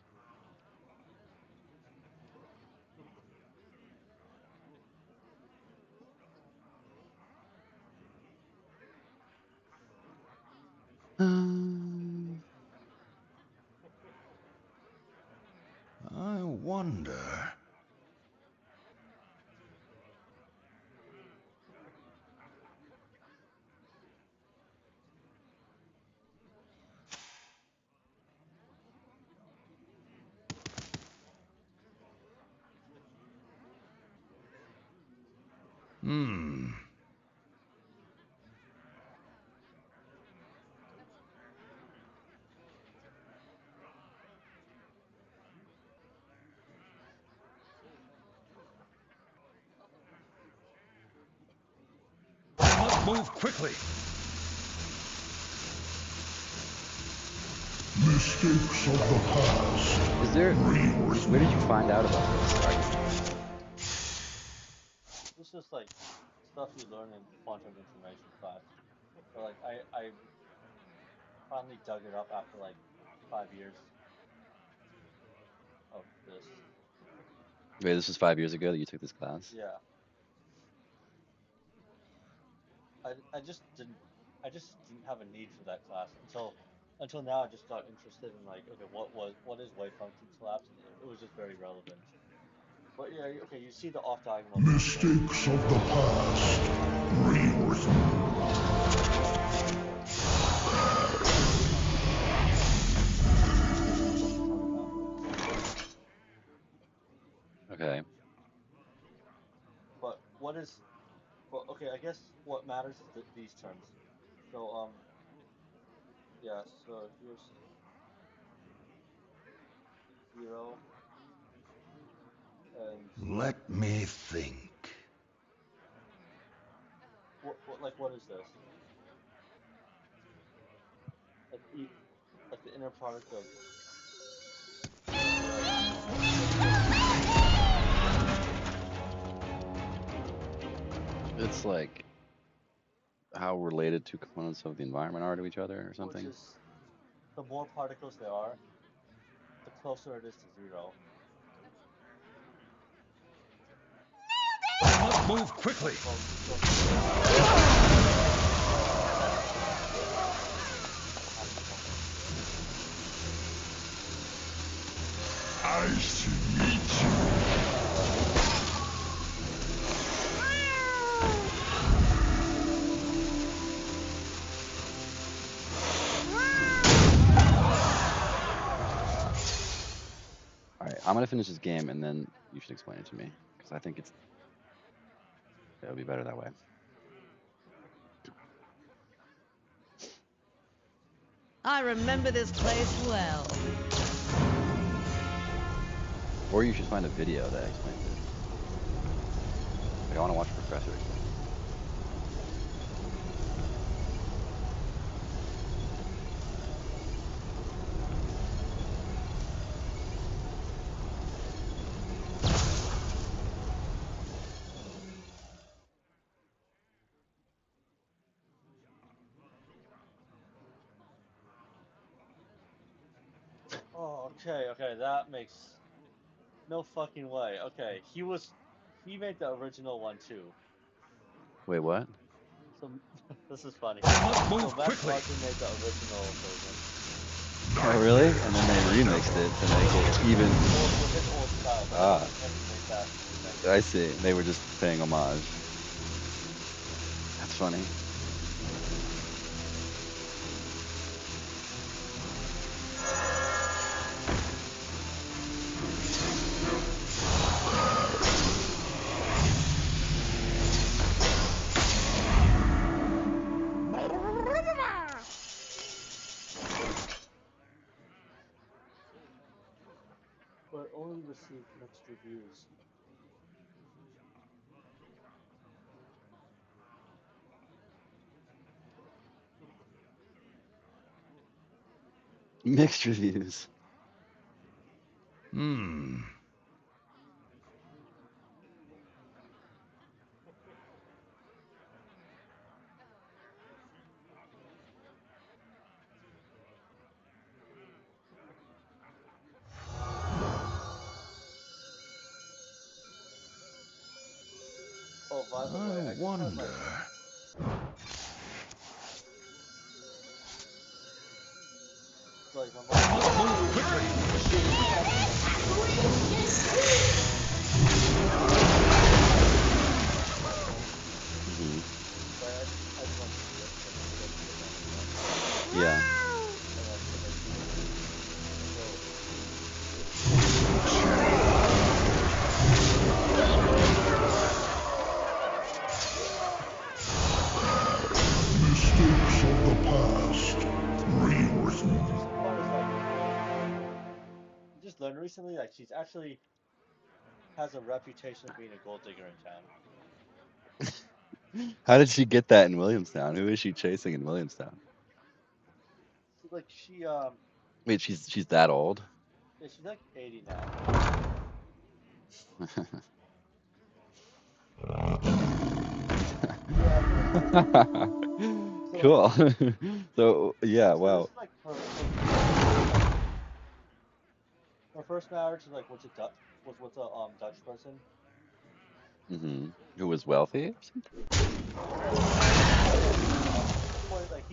I wonder. Hmm. I must move quickly. Mistakes of the past. Is there? Where did you find out about this argument? This is like stuff you learn in quantum information class. But like I finally dug it up after like 5 years of this. Wait, this was 5 years ago that you took this class. Yeah, I just didn't. I just didn't have a need for that class until now. I just got interested in like, okay, what is wave function collapse, and it was just very relevant. But yeah, okay, you see the off diagonal things, right? Mistakes of the past rewritten. Okay. But what is well, okay, I guess what matters is these terms. So yeah, so here's 0 and Let me think. what is this? Like like the inner product of It's like how related two components of the environment are to each other or which something. is the more particles there are, the closer it is to 0. I must move quickly. Nice to meet you. All right, I'm gonna finish this game and then you should explain it to me because I think it'll be better that way. I remember this place well. Or you should find a video that explains it. Like I want to watch a professor explain it. Oh, okay, that makes no fucking way. Okay, he made the original one too. Wait, what? So this is funny. I must So move Max quickly. Martin made the original version. Oh, really? And then they remixed it to make it even. With his old style, but Ah, nobody came to make that remix. I see. They were just paying homage. That's funny. But only received mixed reviews. Mixed reviews. Hmm. Oh, by the I way, I just had wonder. like my mom told me Move quickly. Hmm. I just want to see it because she doesn't get that much. Yeah. And like so they so Mistakes of the past the rewritten. interesting part is like you just learned recently like she's actually has a reputation of being a gold digger in town. How did she get that in Williamstown? Who is she chasing in Williamstown? So like she Wait, she's that old? yeah, she's like 80 now. Yeah, but it's like so like Cool. So yeah, so this wow. is like her first marriage. Her first marriage like was with a Dutch person. Hmm. Who was wealthy or something? Yeah, but at this point, like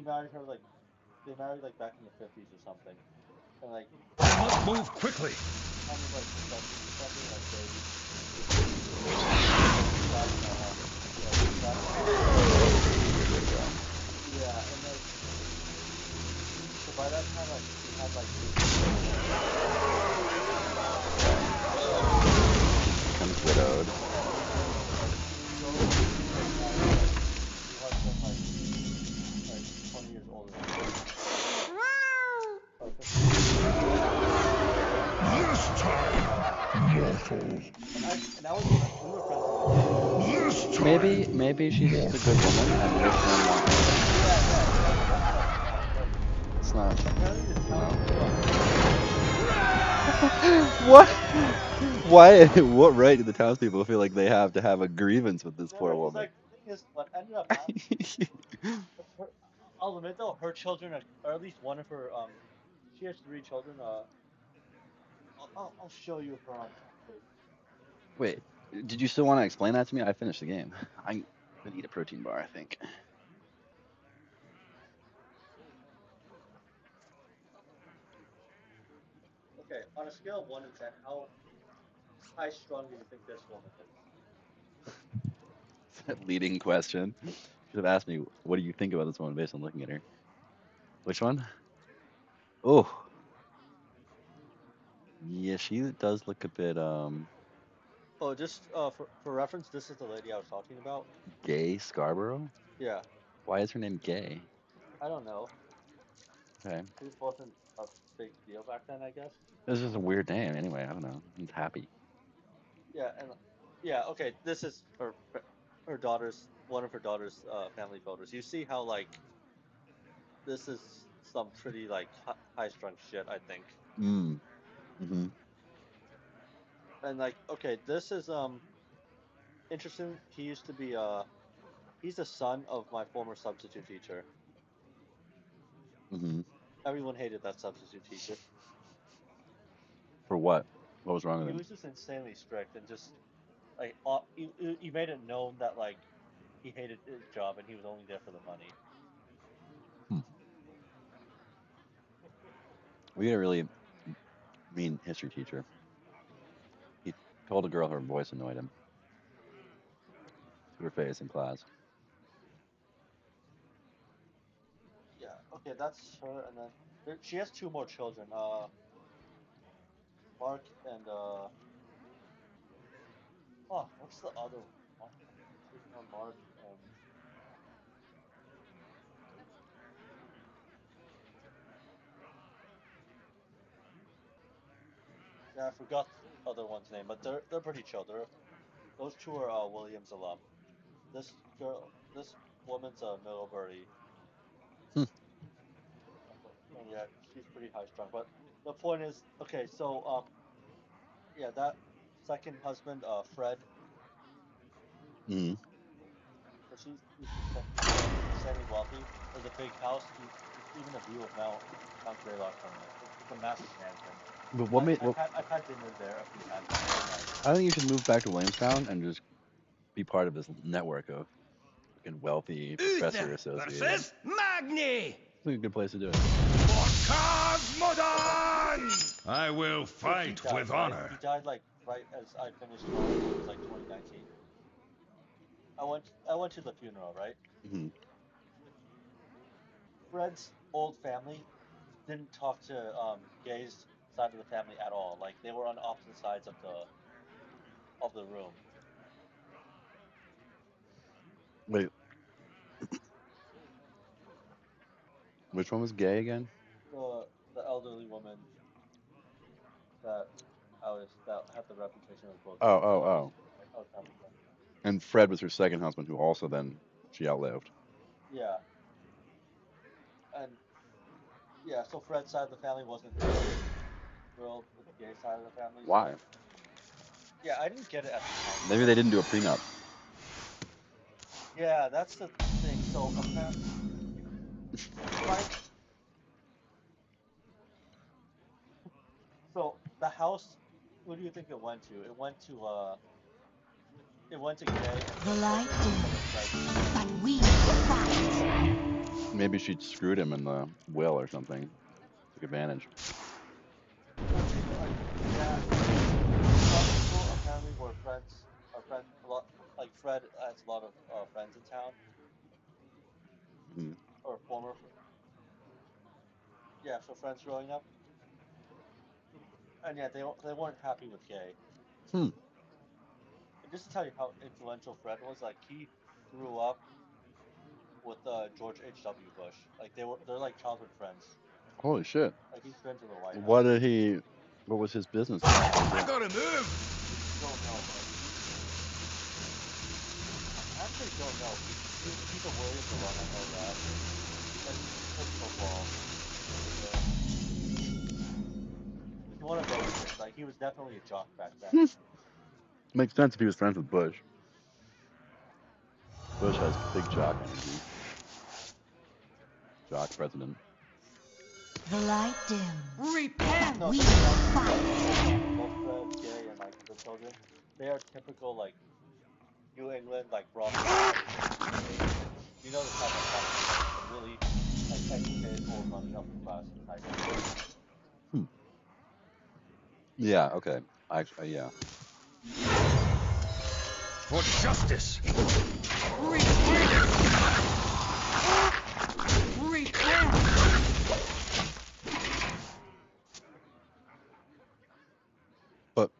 he married her like they married like back in the 50s or something, and like I must move quickly. time of like the 70s or something, like they got in a like they got in a yeah, and like so by that time like she had like two children, Becomes widowed. like so she like married like a new husband like 20 years older than her, or 15 years older than her. This time, mortal. And I was we were friends in high school. This time, Maybe she's just a good woman, mortal. and rich men want her. Yeah, that's what I thought. But It's not, apparently the you know. townspeople are like, What? Why? What right do the townspeople feel like they have to have a grievance with this no, poor no, because woman? like the thing is, what ended up happening. Her, I'll admit though, her children are, or at least one of her she has three children. I'll show you her on Facebook. Wait, did you still want to explain that to me? I finished the game. I'm gonna eat a protein bar, I think. Okay, on a scale of 1 to 10, how high strung do you think this woman is? Leading question. You should have asked me, what do you think about this woman based on looking at her? Which one? Oh, yeah, she does look a bit Oh, just for reference, this is the lady I was talking about. gay Scarborough. Yeah, Why is her name gay? I don't know. Okay. It just wasn't a big deal back then, I guess. This is just a weird name anyway. I don't know. It's happy. Yeah, and yeah, okay. This is her daughter's one of her daughter's family photos. You see how like this is some pretty like high strung shit, I think. Mm. Mm-hmm. And like, okay, this is interesting. He used to be he's the son of my former substitute teacher. Mm-hmm. Everyone hated that substitute teacher. For what? What was wrong with He him? was just insanely strict and just like he made it known that like he hated his job and he was only there for the money. Hmm. We had a really mean history teacher. He told a girl her voice annoyed him to her face in class. Yeah, okay, that's her. And then she has two more children. Mark and oh, what's the other one? Mark, what's his Mark and yeah, I forgot the other one's name, but they're pretty chill. Those two are Williams alum. This woman's a Middlebury. Hmm. And yeah, she's pretty high strung. But the point is, okay, so yeah, that second husband, Fred. Mm-hmm. So he's insanely wealthy. There's a big house. There's even a view of Mount Greylock from it. It's a massive mansion. But what made? I've had dinner there a few times. It's really nice. I think you should move back to Williamstown and just be part of this network of fucking wealthy Uther professor associated. versus Magni! It's like a good place to do it. For Cosmodan! I will So he fight died, with right? honor. He died like right as I finished college. It was like 2019. I went to the funeral, right? Mm-hmm. Fred's old family didn't talk to Gay's side of the family at all. Like they were on opposite sides of the room. Wait, which one was gay again? The elderly woman that that had the reputation of both Oh, gay. oh, oh. I was having sex with. And Fred was her second husband, who also then she outlived. Yeah, and yeah, so Fred's side of the family wasn't really thrilled with the gay side of the family. Why? So yeah, I didn't get it at the time. Maybe they didn't do a prenup. Yeah, that's the thing. So apparently, find so the house. Who do you think it went to? It went to Gay and The her light children instead of dims, Fred's but we fight. Maybe she screwed him in the will or something. Took advantage. Could be, but like, yeah, some people apparently were friends, are friends a lot. Like Fred has a lot of friends in town, Hmm. or former, yeah, so friends growing up, and yeah, they weren't happy with Gay. Hmm. And just to tell you how influential Fred was, like he grew up with George H.W. Bush. Like they're like childhood friends. Holy shit. Like he's been to the White What House. did he? What was his business deal? What did he I do? gotta move! Don't know, but I actually don't know. He's a Williams alum. I know that. He played football there. He's one of those kids. Like he was definitely a jock back then. Makes sense if he was friends with Bush. Bush has big jock energy. Jock president. The light dims. Repent! No, We so yeah, fight. full summary. Both Fred, Gay, and like the children, they are typical like New England like Bronx type kids. You know the type I'm talking about, like the really like educated, old money, upper class type. Hmm. Yeah. Okay. Yeah. For justice! Repent! Repent! But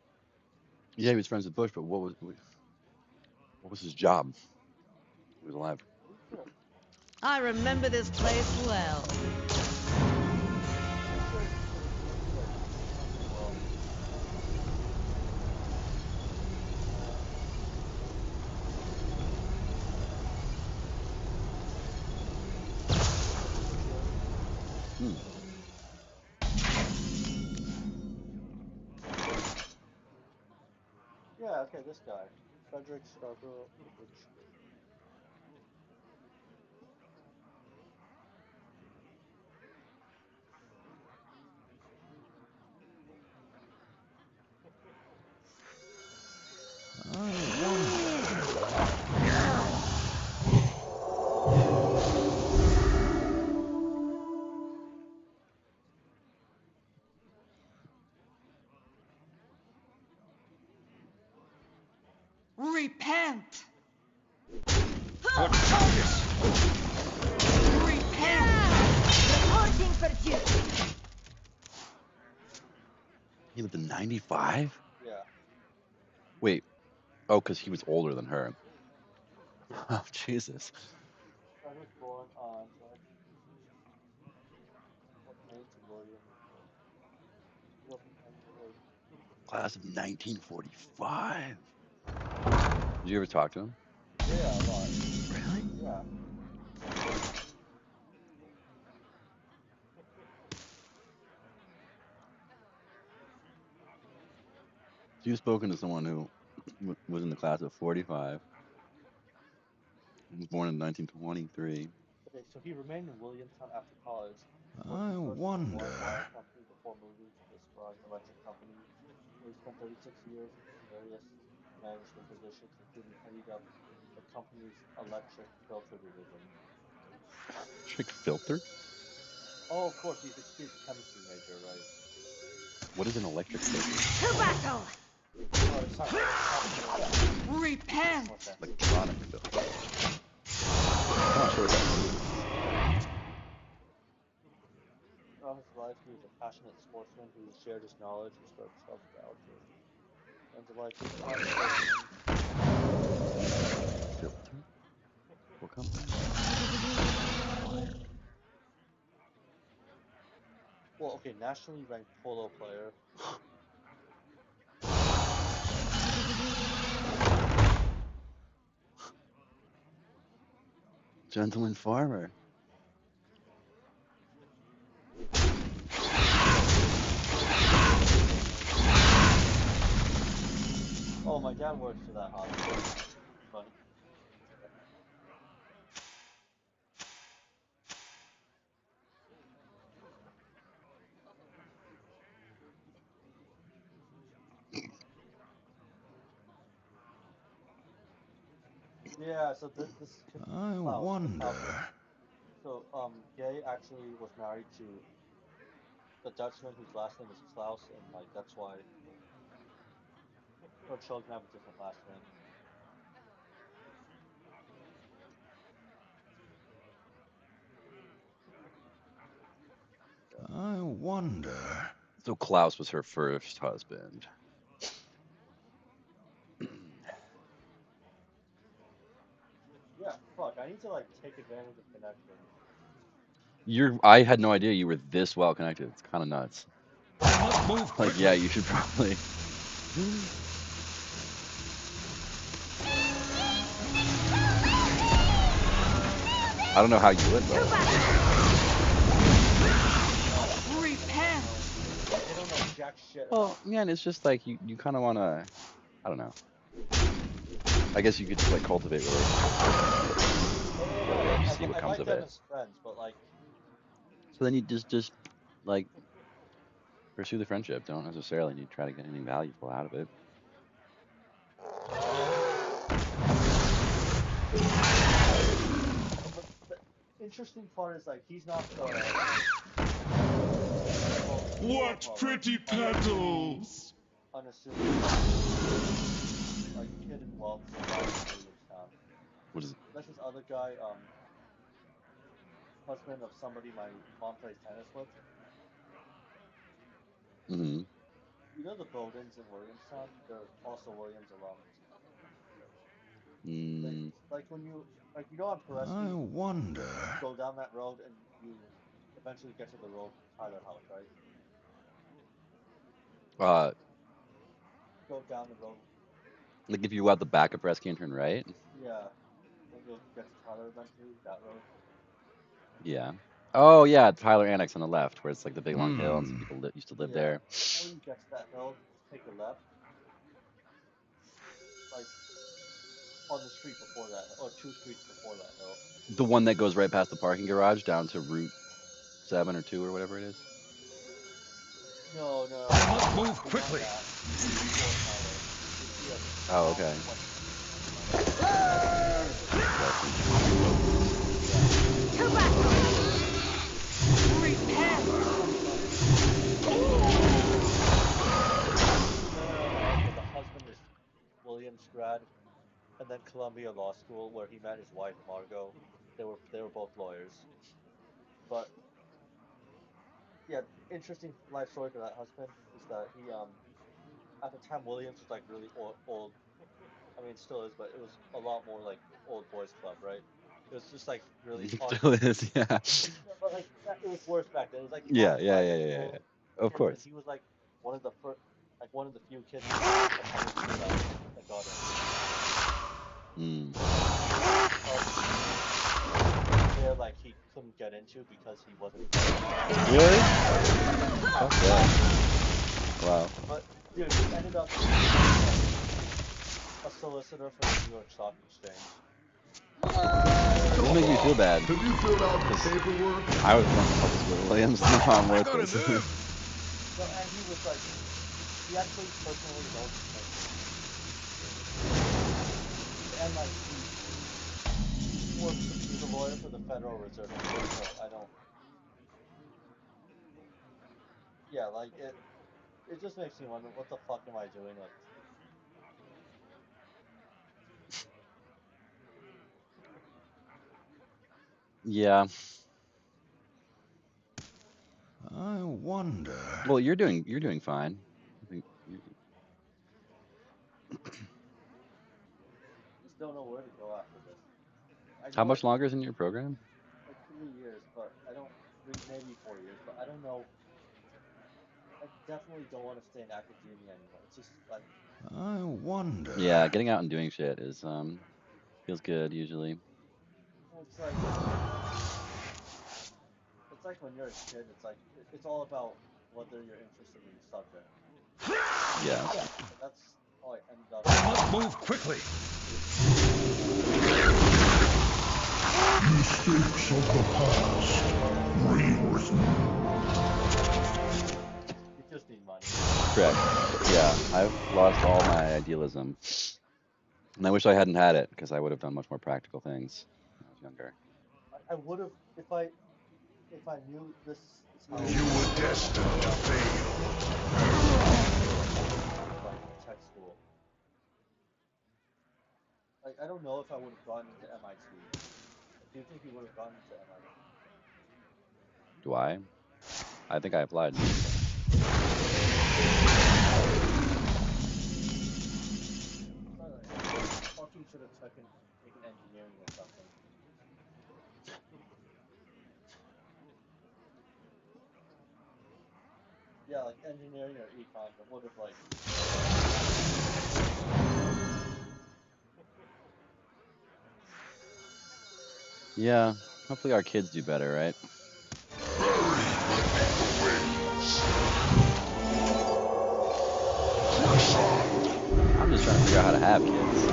yeah, he was friends with Bush. But what was his job? He was alive. Pretty sure, I remember this place well. pretty sure it was mostly like well, uh, obituary. Hmm. Yeah, okay, this guy, Frederick Scarborough obituary. I wonder. Repent! For justice! Repent! Reporting for duty. He lived to 95. Yeah, Wait. Oh, because he was older than her. yeah. Oh, Jesus. Fred was born on July 21st, 10th, married to William and Dorothy. He grew up in Englewood. Class of 1945. Did you ever talk to him? Yeah, a lot. Really? Yeah. So you've spoken to someone who was in the class of 45, was born in 1923. Okay, so he remained in Williamstown after college, working I first for one wire wonder. company before moving to this Sprague Electric Company, where he spent 36 years in various management positions, including heading up the company's electric filter division. Trick filter? Oh, of course, he's a chemistry major, right? What is an electric filter? To battle. Oh, sorry, electronic filter. Makes more Repent! sense. Electronic filter. I'm not sure what that means. Throughout his life, he was a passionate sportsman who shared his knowledge and spoke himself to outdoors friends alike. He was a top sportsman. Filter? What company? Well, okay, nationally ranked polo player. Gentleman farmer. Oh, my dad works for that hospital. It's funny. Yeah, so this I Klaus, the Klaus wonder. So Gay actually was married to the Dutchman whose last name is Klaus, and like that's why her children have a different last name. Yeah. I wonder. So Klaus was her first husband. Yeah, fuck. I need to like take advantage of connections. I had no idea you were this well connected. It's kind of nuts. Move Like, yeah, quickly. you should probably. I don't know how you would, but Repent. They don't know jack shit well, about me. man, it's just like you kind of want to. I don't know. I guess you could just like cultivate relationships No, no, with no. them, Like just see what I comes like of them it. as friends, but like So then you just like pursue the friendship. Don't necessarily need to try to get anything valuable out of it. the interesting part is like he's not the What pretty petals! unassuming like kid in wealth guy from Williamstown. What is it? That's this other guy, husband of somebody my mom plays tennis with. Mm-hmm. You know the Bowdens in Williamstown? They're also Williams alums. They Mm, like when you like you know on I Pereski, you wonder. go down that road and you eventually get to the road Tyler House, right? uh, You go down the road, like if you go out the back of Bresky and turn right. yeah, then you'll get to Tyler eventually. That road. Yeah. Oh yeah, Tyler Annex on the left, where it's like the big long hill, and some Hmm. people used to live Yeah. there. Before you get to that hill, just take a left, like on the street before that, or two streets before that hill. The one that goes right past the parking garage down to Route 7 or 2 or whatever it is. No, no, no. Move Beyond quickly. that, before Tyler, you see a Oh, long okay. 20 minutes. Gotcha. Tobacco. Repent. No. Okay, the husband is Williams grad, and then Columbia Law School, where he met his wife Margot. They were both lawyers. But yeah, interesting life story for that husband is that he at the time Williams was like really old. I mean, it still is, but it was a lot more like old boys club, right? It was just like really Still hardcore. is, yeah. No, but like it was worse back then. It was like Yeah, half yeah, white, yeah, yeah, yeah, yeah. old Of kids, and course. he was like one of the first, like one of the few kids from underneath that got in. Mm. So like clubs there like he couldn't get into because he wasn't white. Really? Fuck that. Wow. But dude, he ended up becoming like a solicitor for the New York Stock Exchange. This makes me feel bad Have you filled out the because paperwork? I was went to public school at Williams. No, I'm I gotta worthless. live. No, and he was like he actually personally knows Clinton. And like he works he's a lawyer for the Federal Reserve too, so I don't yeah, like it just makes me wonder what the fuck am I doing Yeah. I wonder. Well, you're doing fine. I think just don't know where to go after this. I how know much longer is in your program? like 3 years, but I don't three maybe 4 years, but I don't know. I definitely don't want to stay in academia anymore. It's just like I Yeah, wonder. getting out and doing shit is feels good usually. it's like it's like when you're a kid, it's like it's all about whether you're interested in the subject. Yeah. And that's how I ended up. Move quickly. Mistakes of the past. Reign with me. You just need money. Correct. Yeah, I've lost all my idealism, and I wish I hadn't had it because I would have done much more practical things when I was younger. I would have if I knew this is how You were I would destined have to gone fail. like tech school. Like I don't know if I would have gone into MIT. Do you think you would have gone into MIT? Do I? I think I applied. I thought you should have taken engineering or something. Yeah, like engineering or econs. I would have like. Yeah, hopefully our kids do better, right? I'm just trying to figure out how to have kids.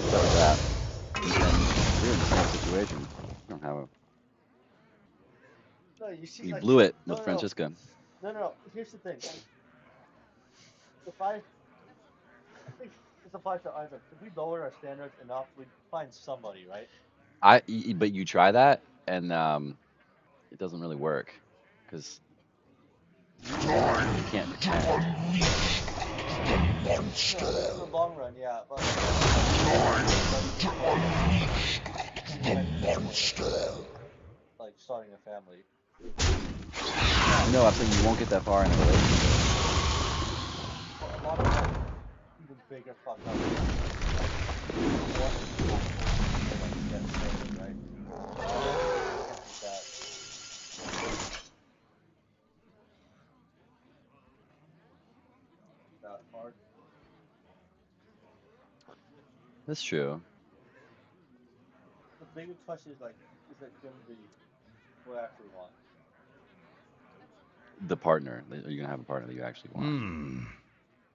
What's up with that? And you're in the same situation. You don't have a. No, you see, You like blew it no, with no, no, Francesca. no, no, no. Here's the thing. If I think this applies to either. If we lowered our standards enough, we'd find somebody, right? But you try that and it doesn't really work because you can't pretend. No, in the long run, yeah, but like like starting a family. No, I'm saying you won't get that far in a relationship. But a lot of like even bigger fuck ups, like one actual like get started, right? Can't beat that. That hard. That's true. The bigger question is like, is it gonna be what I actually want? The partner. Are you gonna have a partner that you actually want?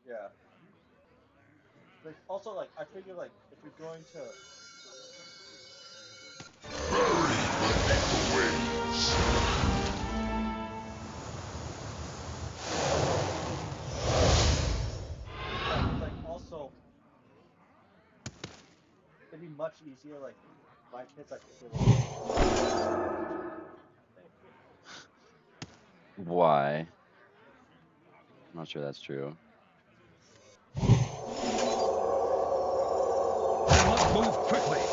Yeah. Like also like I figure like if you're going to yeah, it's like also it'd be much easier like my kids like if they were I think. Why? I'm not sure that's true. I must move quickly.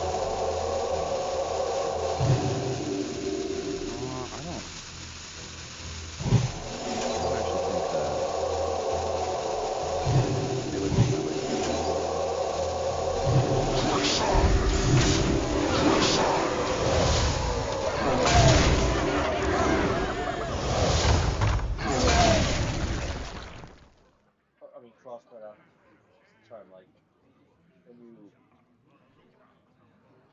I don't. I don't actually think they would think that I mean crossbred is the term like when you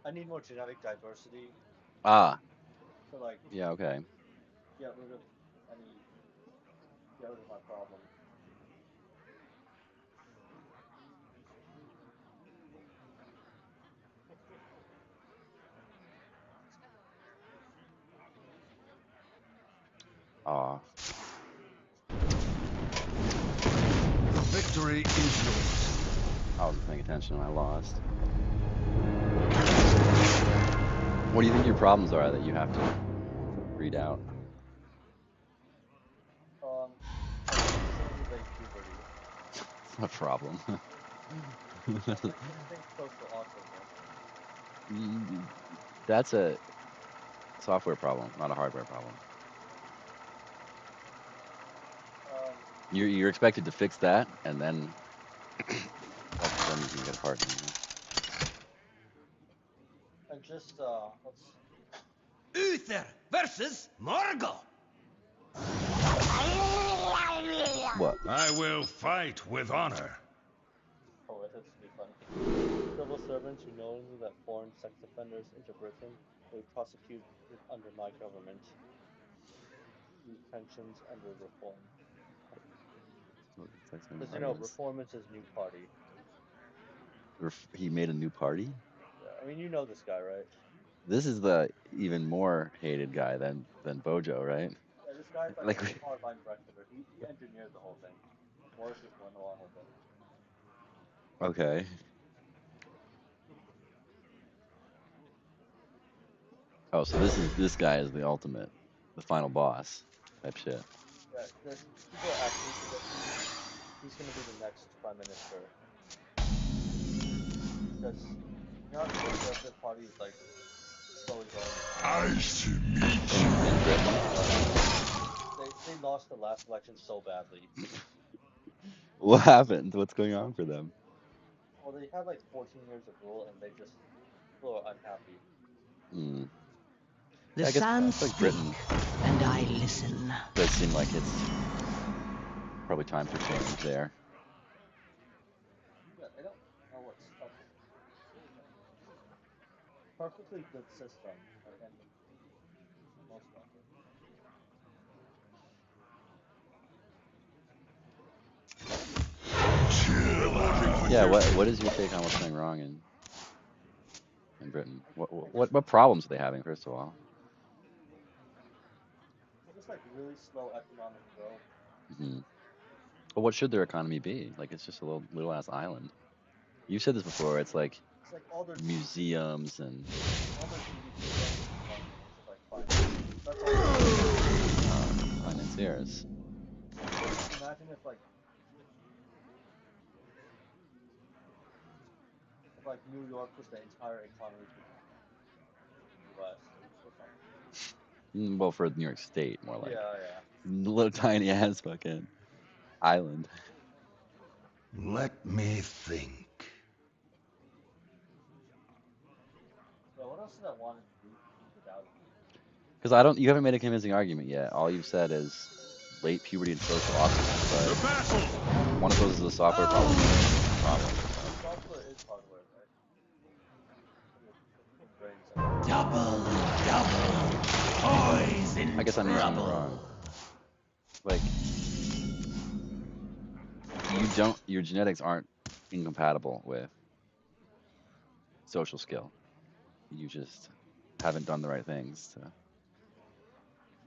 I need more genetic diversity Ah, to like yeah, okay. get rid of any get rid of my problems. Ah, Victory is yours. I wasn't paying attention and I lost. What do you think your problems are that you have to read out? Insanely late puberty. It's not a problem. I think close to autism. That's a software problem, not a hardware problem. Um, You're expected to fix that, and then then you can get a partner. and just let's Uther versus Morgul. What? I will fight with honor. oh this would be funny. Civil servants who knowingly let foreign sex offenders into Britain will be prosecuted under my government. Use pensions under reform. Sex Because you know offenders. reform is his new party. He made a new party. Yeah, I mean you know this guy, right? This is the even more hated guy than Bojo, right? Yeah, this guy's like Like, a hardline Brexiter. He engineered the whole thing. Boris just went along with it. okay, Oh, so this guy is the ultimate, the final boss type shit. Yeah, people actually think that he's gonna be the next prime minister because you know how the Conservative Party is like slowly going Nice to meet In you. Britain. they lost the last election so badly. What happened? What's going on for them? Well, they had like 14 years of rule, and they just people are unhappy. Hmm. The Yeah, I guess I sands feel like speak, Britain and I listen. does seem like it's probably time for change there. Yeah, I don't know what's up with them. It's perfectly good system on most levels. Chill Yeah, out. what is your take on what's going wrong in Britain? I just What problems are they having, first of all? just like really slow economic growth. Hmm. Well, what should their economy be? Like it's just a little ass island. You said this before. It's like It's like all their GDP, museums and all their GDP goes into one thing, which is like finance. That's all they do. financiers. Like imagine if like New York was the entire economy for the U.S. or something. Well, for New York State, more like Yeah, yeah. little tiny ass fucking island. Let me think. Yeah, what else did I want to leave it out of me? Because I don't, you haven't made a convincing argument yet. All you've said is late puberty and social awkwardness, but To battle! one of those is a software problem and one is a problem. Well, So software is hardware, right? For human brains, I guess. Double, toys in I guess I'm using the trouble. wrong. Like you don't, your genetics aren't incompatible with social skill. You just haven't done the right things to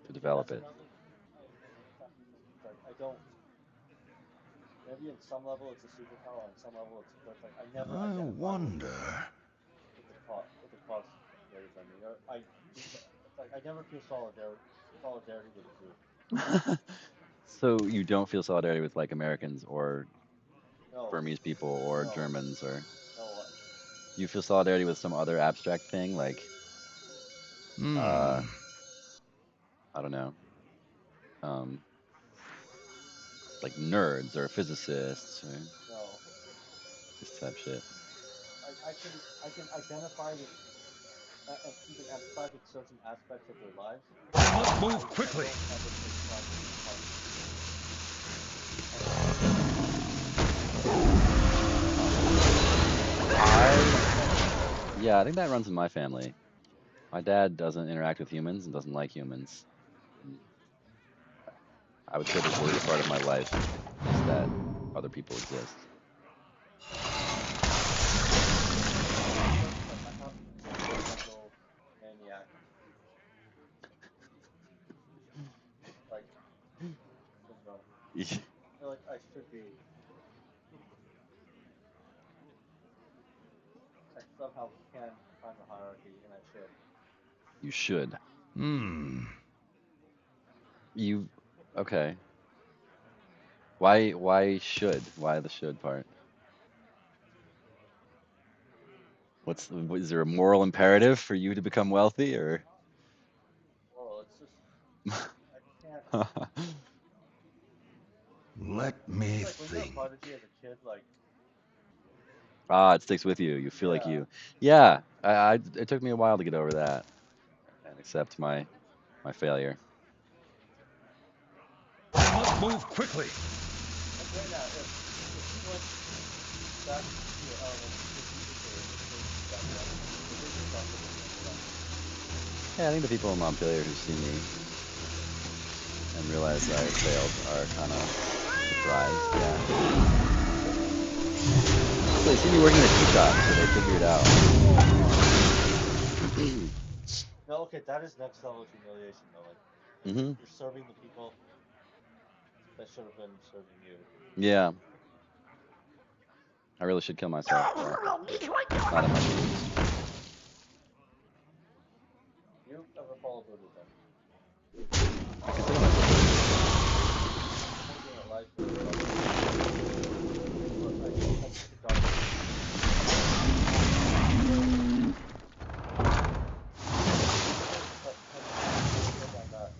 Maybe develop that's it. another thing I noticed after this. It's like I don't. Maybe in some level it's a superpower, on some level it's but it's like I never I identify wonder. with the cause greater than me, or I. It's like I never feel solidarity with a group. So you don't feel solidarity with like Americans or No, Burmese people or no, Germans or no. you feel solidarity with some other abstract thing like uh Hmm. I don't know, um like nerds or physicists or No. this type shit. I can identify with and even empathize with certain aspects of their lives, I but must move I quickly. don't ever take pride in being part of the group. I don't know. Yeah, I think that runs in my family. My dad doesn't interact with humans and doesn't like humans. And I would say the worst part of my life is that other people exist. Like I have environmental maniac like syndrome. I feel like I should be. I somehow can climb the hierarchy, and I should. You should. Hmm. You okay. Why should? Why the should part? Is there a moral imperative for you to become wealthy or Not moral. It's just I can't. Let It's me like when you're a think. prodigy as a kid, like it sticks with you. You feel like yeah, you yeah, it took me a while to get over that and accept my failure. I must move quickly. like right now, if you went back to your elementary teachers or grade teachers back then, would they be shocked that you ended up? Yeah, I think the people in Montpelier who see me and realize I failed are kind of surprised. Yeah. So they see me working in a tea shop, so they figure it out. No, okay, that is next level humiliation though. Like Hmm. you're serving the people that should have been serving you. Yeah, I really should kill myself, but it's not in my genes. You ever follow Buddhism? I consider myself Buddhist. The point in your life is suffering, but I think the darkest have you heard on that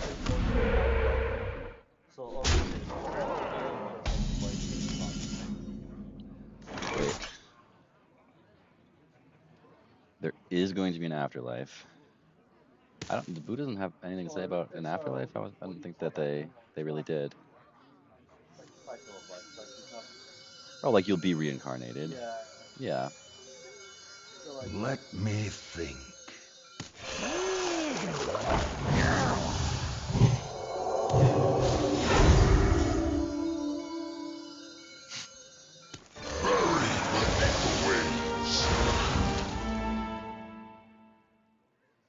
there's going to be an afterlife? So okay, so the only way to make it right is to concentrate. Wait, there is going to be an afterlife. I don't. The Buddha doesn't have anything to say Well, about an it's afterlife. I well don't you think can't that like they it's really not did. it's like cycle of life. Like you have Oh, like you'll be reincarnated. yeah. Yeah. So like Let me think.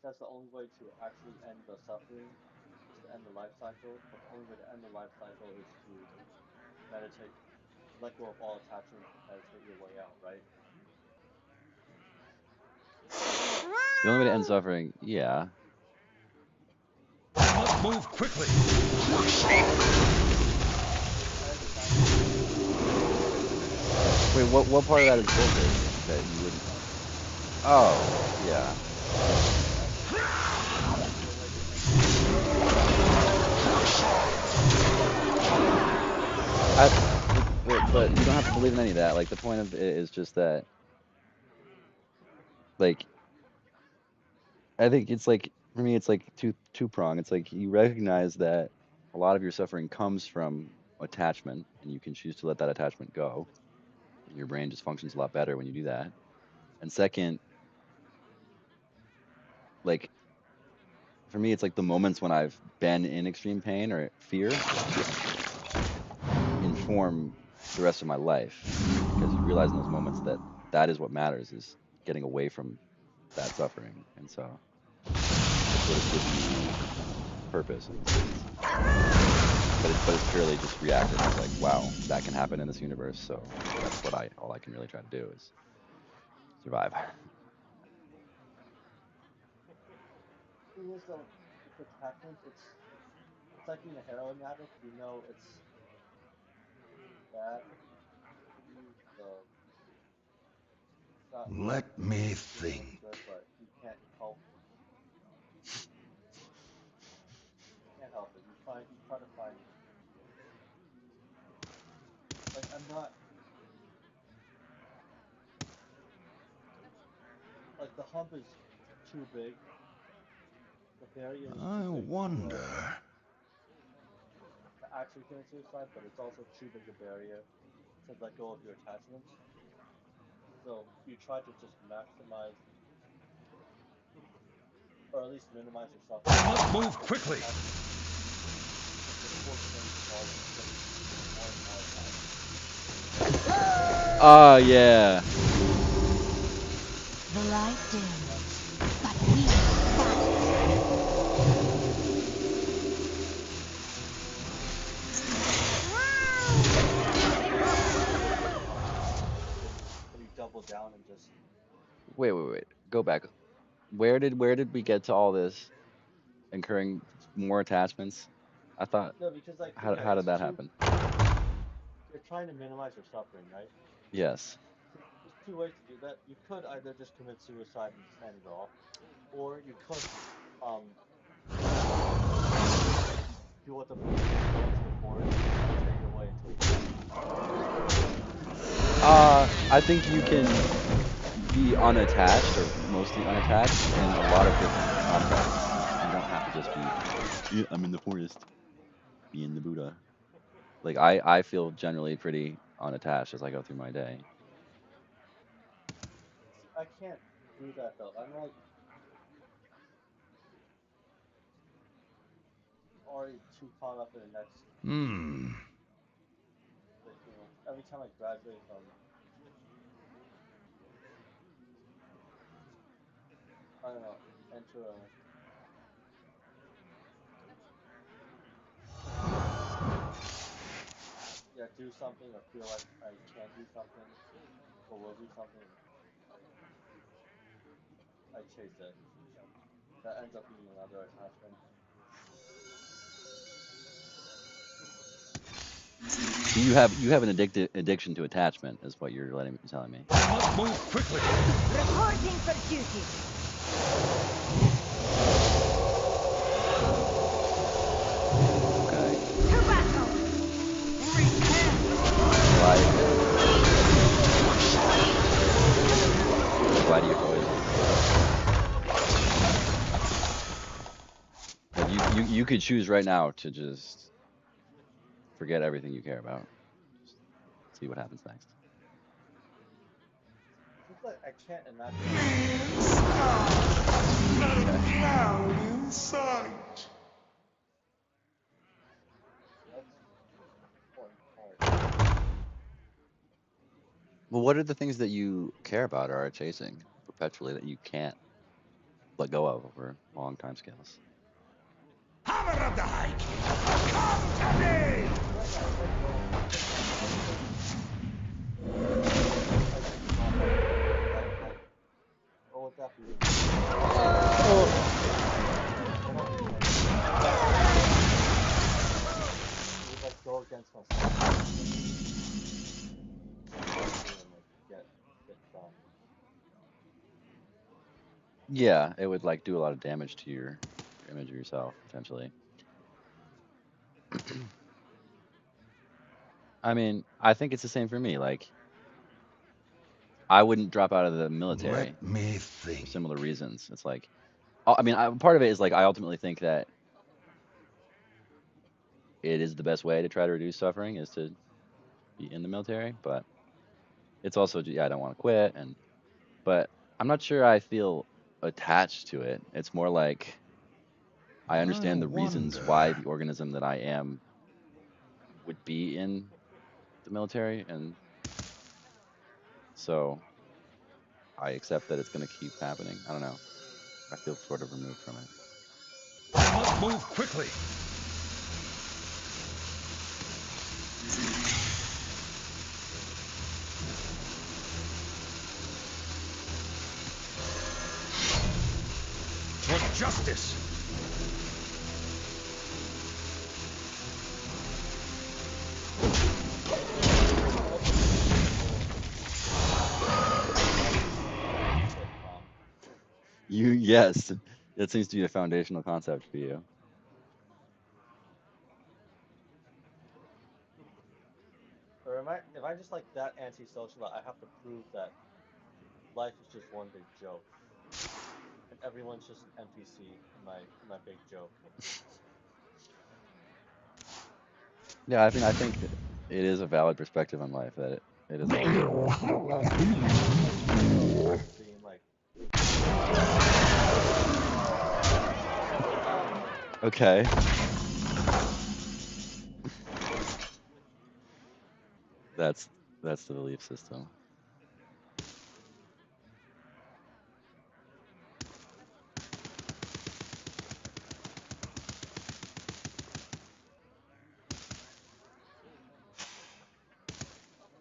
that's the only way to actually end the suffering is to end the life cycle. But the only way to end the life cycle is to meditate, let go of all attachments, and meditate your way out. Right? The only way to end suffering, yeah. Must move quickly. I understand. Wait, what part of that is bullshit? That you wouldn't? Oh, yeah. I, but you don't have to believe in any of that. Like the point of it is just that, like, I think it's like for me, it's like two prong. It's like you recognize that a lot of your suffering comes from attachment, and you can choose to let that attachment go. Your brain just functions a lot better when you do that. And second, like for me, it's like the moments when I've been in extreme pain or fear inform the rest of my life because you realize in those moments that that is what matters is getting away from that suffering. And so it sort of gives you purpose in a sense. But it's purely just reactive. It's like, wow, that can happen in this universe. So that's what I all I can really try to do is survive. Thing is though, with attachments, it's like being a heroin addict. You know it's bad for you. It's not Let me you know it's think. good, but you can't help it. You try to find like I'm not like the hump is too big. The barrier is too I big wonder. to actually commit suicide, but it's also too big a barrier to let go of your attachments. So you try to just maximize or at least minimize your suffering. Must move quickly. Just force them to cause you get more and more attached. Oh yeah. The light dims, but we fight. Or you double down and just Wait. Go back. Where did we get to all this incurring more attachments? I thought no because like okay how did it's that too happen? you're trying to minimize your suffering, right? Yes. So there's two ways to do that. You could either just commit suicide and just end it all, or you could um do what the Buddha did, go into the forest and meditate your way until you die. I think you can be unattached or mostly unattached in a lot of different contexts. You don't have to just be, yeah, I'm in the forest, being the Buddha. Like I feel generally pretty unattached as I go through my day. See, I can't do that though. I'm like already too caught up in the next Hmm. big thing. Like every time I graduate from, I don't know, enter a yeah, do something or feel like I can do something or will do something, I I chase it. And that ends up being another attachment. So you have an addiction to attachment, is what you're telling me. Move quickly. Reporting for duty. Okay. To battle. Why do you poison? Like you could choose right now to just forget everything you care about. Just see what happens next. It's just like I can't imagine. Down in sight. That's an important part. Well, what are the things that you care about or are chasing perpetually that you can't let go of over long time scales? Hammer of the High King, come to me! Right now, it's like I think it's not like like what would that be? It would like go against myself follow through and like get done. Yeah, it would like do a lot of damage to your image of yourself potentially. I mean, I think it's the same for me. Like, I wouldn't drop out of the military Let me for think. similar reasons. It's like, I mean, part of it is like I ultimately think that it is the best way to try to reduce suffering is to be in the military, but it's also yeah, I don't want to quit but I'm not sure I feel attached to it. It's more like I I understand the reasons why wonder. the organism that I am would be in the military, and so I accept that it's going to keep happening. I don't know. I feel sort of removed from it. Move quickly. For justice. Sitcom. Yes, that seems to be a foundational concept for you. Or am I if I just like that antisocial that I have to prove that life is just one big joke and everyone's just an NPC in my big joke. Yeah, I mean, I think it is a valid perspective on life that it is all a joke. Being like Okay. That's that's the belief system.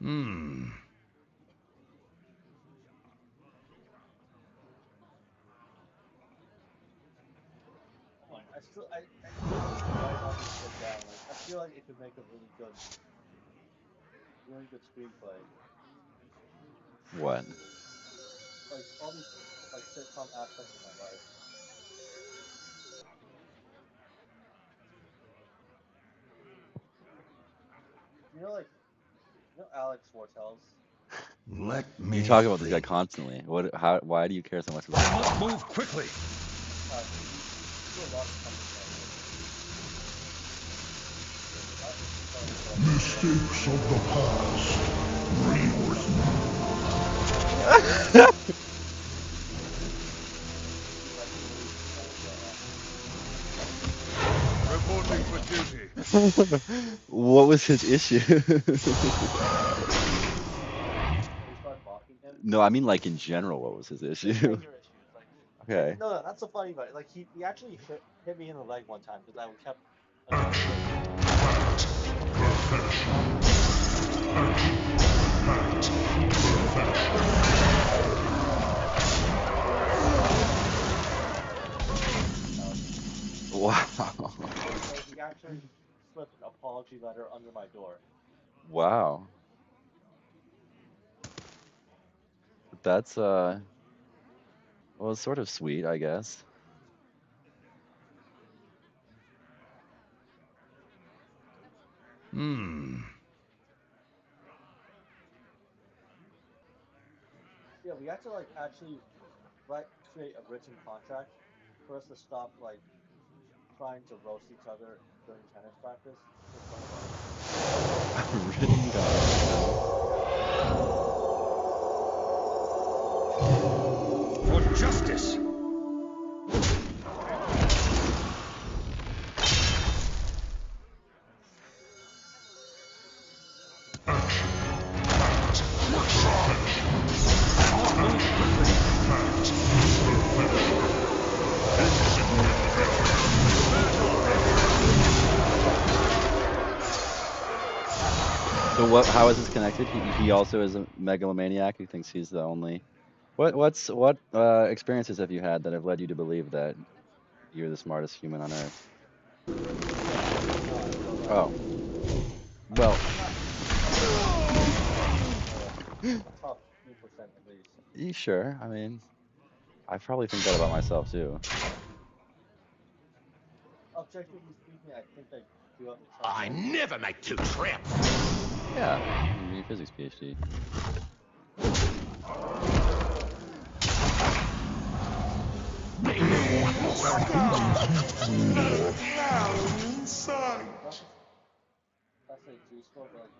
Hmm. oh my I still need to write all this shit down. Like I feel like it could make a really good screenplay. What? Like all these like sitcom aspects of my life. You know like Alex Wartels? Let You me talk about this guy think. constantly. What? How? Why do you care so much about this guy? Move quickly. You do a lot of content creation. Not just for like Mistakes of the past. Reinforcement. like movies Reporting for duty. What was his issue? they start mocking him. No, I mean like in general, what was his Like issue? anger issues. Like Okay. no, that's so funny. But like he actually hit me in the leg one time because I kept. Wow. So he actually slipped an apology letter under my door. Wow. That's well, it's sort of sweet, I guess. Hmm. Yeah, we had to like actually write create a written contract for us to stop like trying to roast each other during tennis practice in front of other A written contract. For justice. So what? How is this connected? He also is a megalomaniac who thinks he's the only. What experiences have you had that have led you to believe that you're the smartest human on earth? I'm not, but like Oh, well, I'm not the top few percent at least. sure. I mean, I probably think that about myself too. Objectively speaking, I think I do have the chance I of never make two trips. Yeah, I mean, you're a physics PhD. not to say it's useful, but like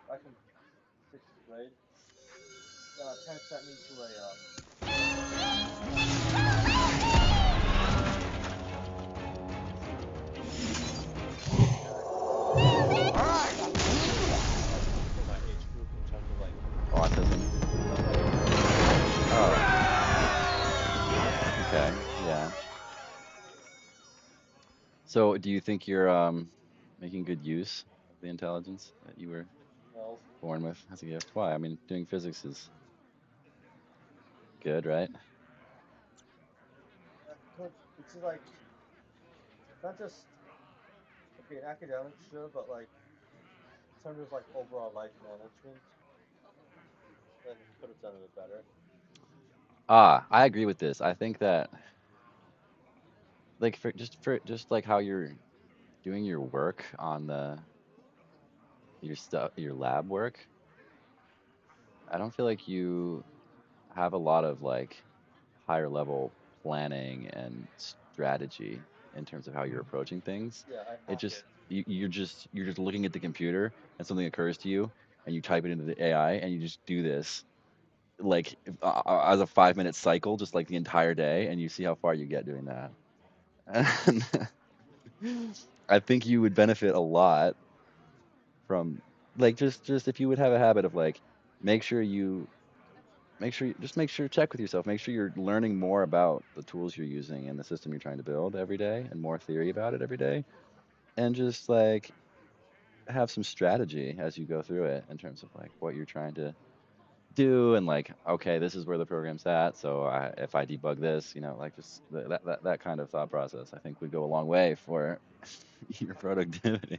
back in sixth grade, my parents sent me to a and I think like like for my age group in terms of like Autism. stuff like Oh, okay, yeah. So, do you think you're making good use of the intelligence that you were no. born with as a gift? Why? I mean, doing physics is good, right? But it's just like not just okay in academics sure, but like in terms of like overall life management, I could have done it better. Ah, I agree with this. I think that like for just like how you're doing your work on your stuff, your lab work, I don't feel like you have a lot of like higher level planning and strategy in terms of how you're approaching things. Yeah, I It hacked it. just you're just looking at the computer and something occurs to you and you type it into the AI and you just do this like as a 5 minute cycle, just like the entire day, and you see how far you get doing that. And I think you would benefit a lot from like just if you would have a habit of like make sure you make sure check with yourself, make sure you're learning more about the tools you're using and the system you're trying to build every day and more theory about it every day, and just like have some strategy as you go through it in terms of like what you're trying to do and like okay, this is where the program's at, so if I debug this, like just that kind of thought process I think would go a long way for your productivity.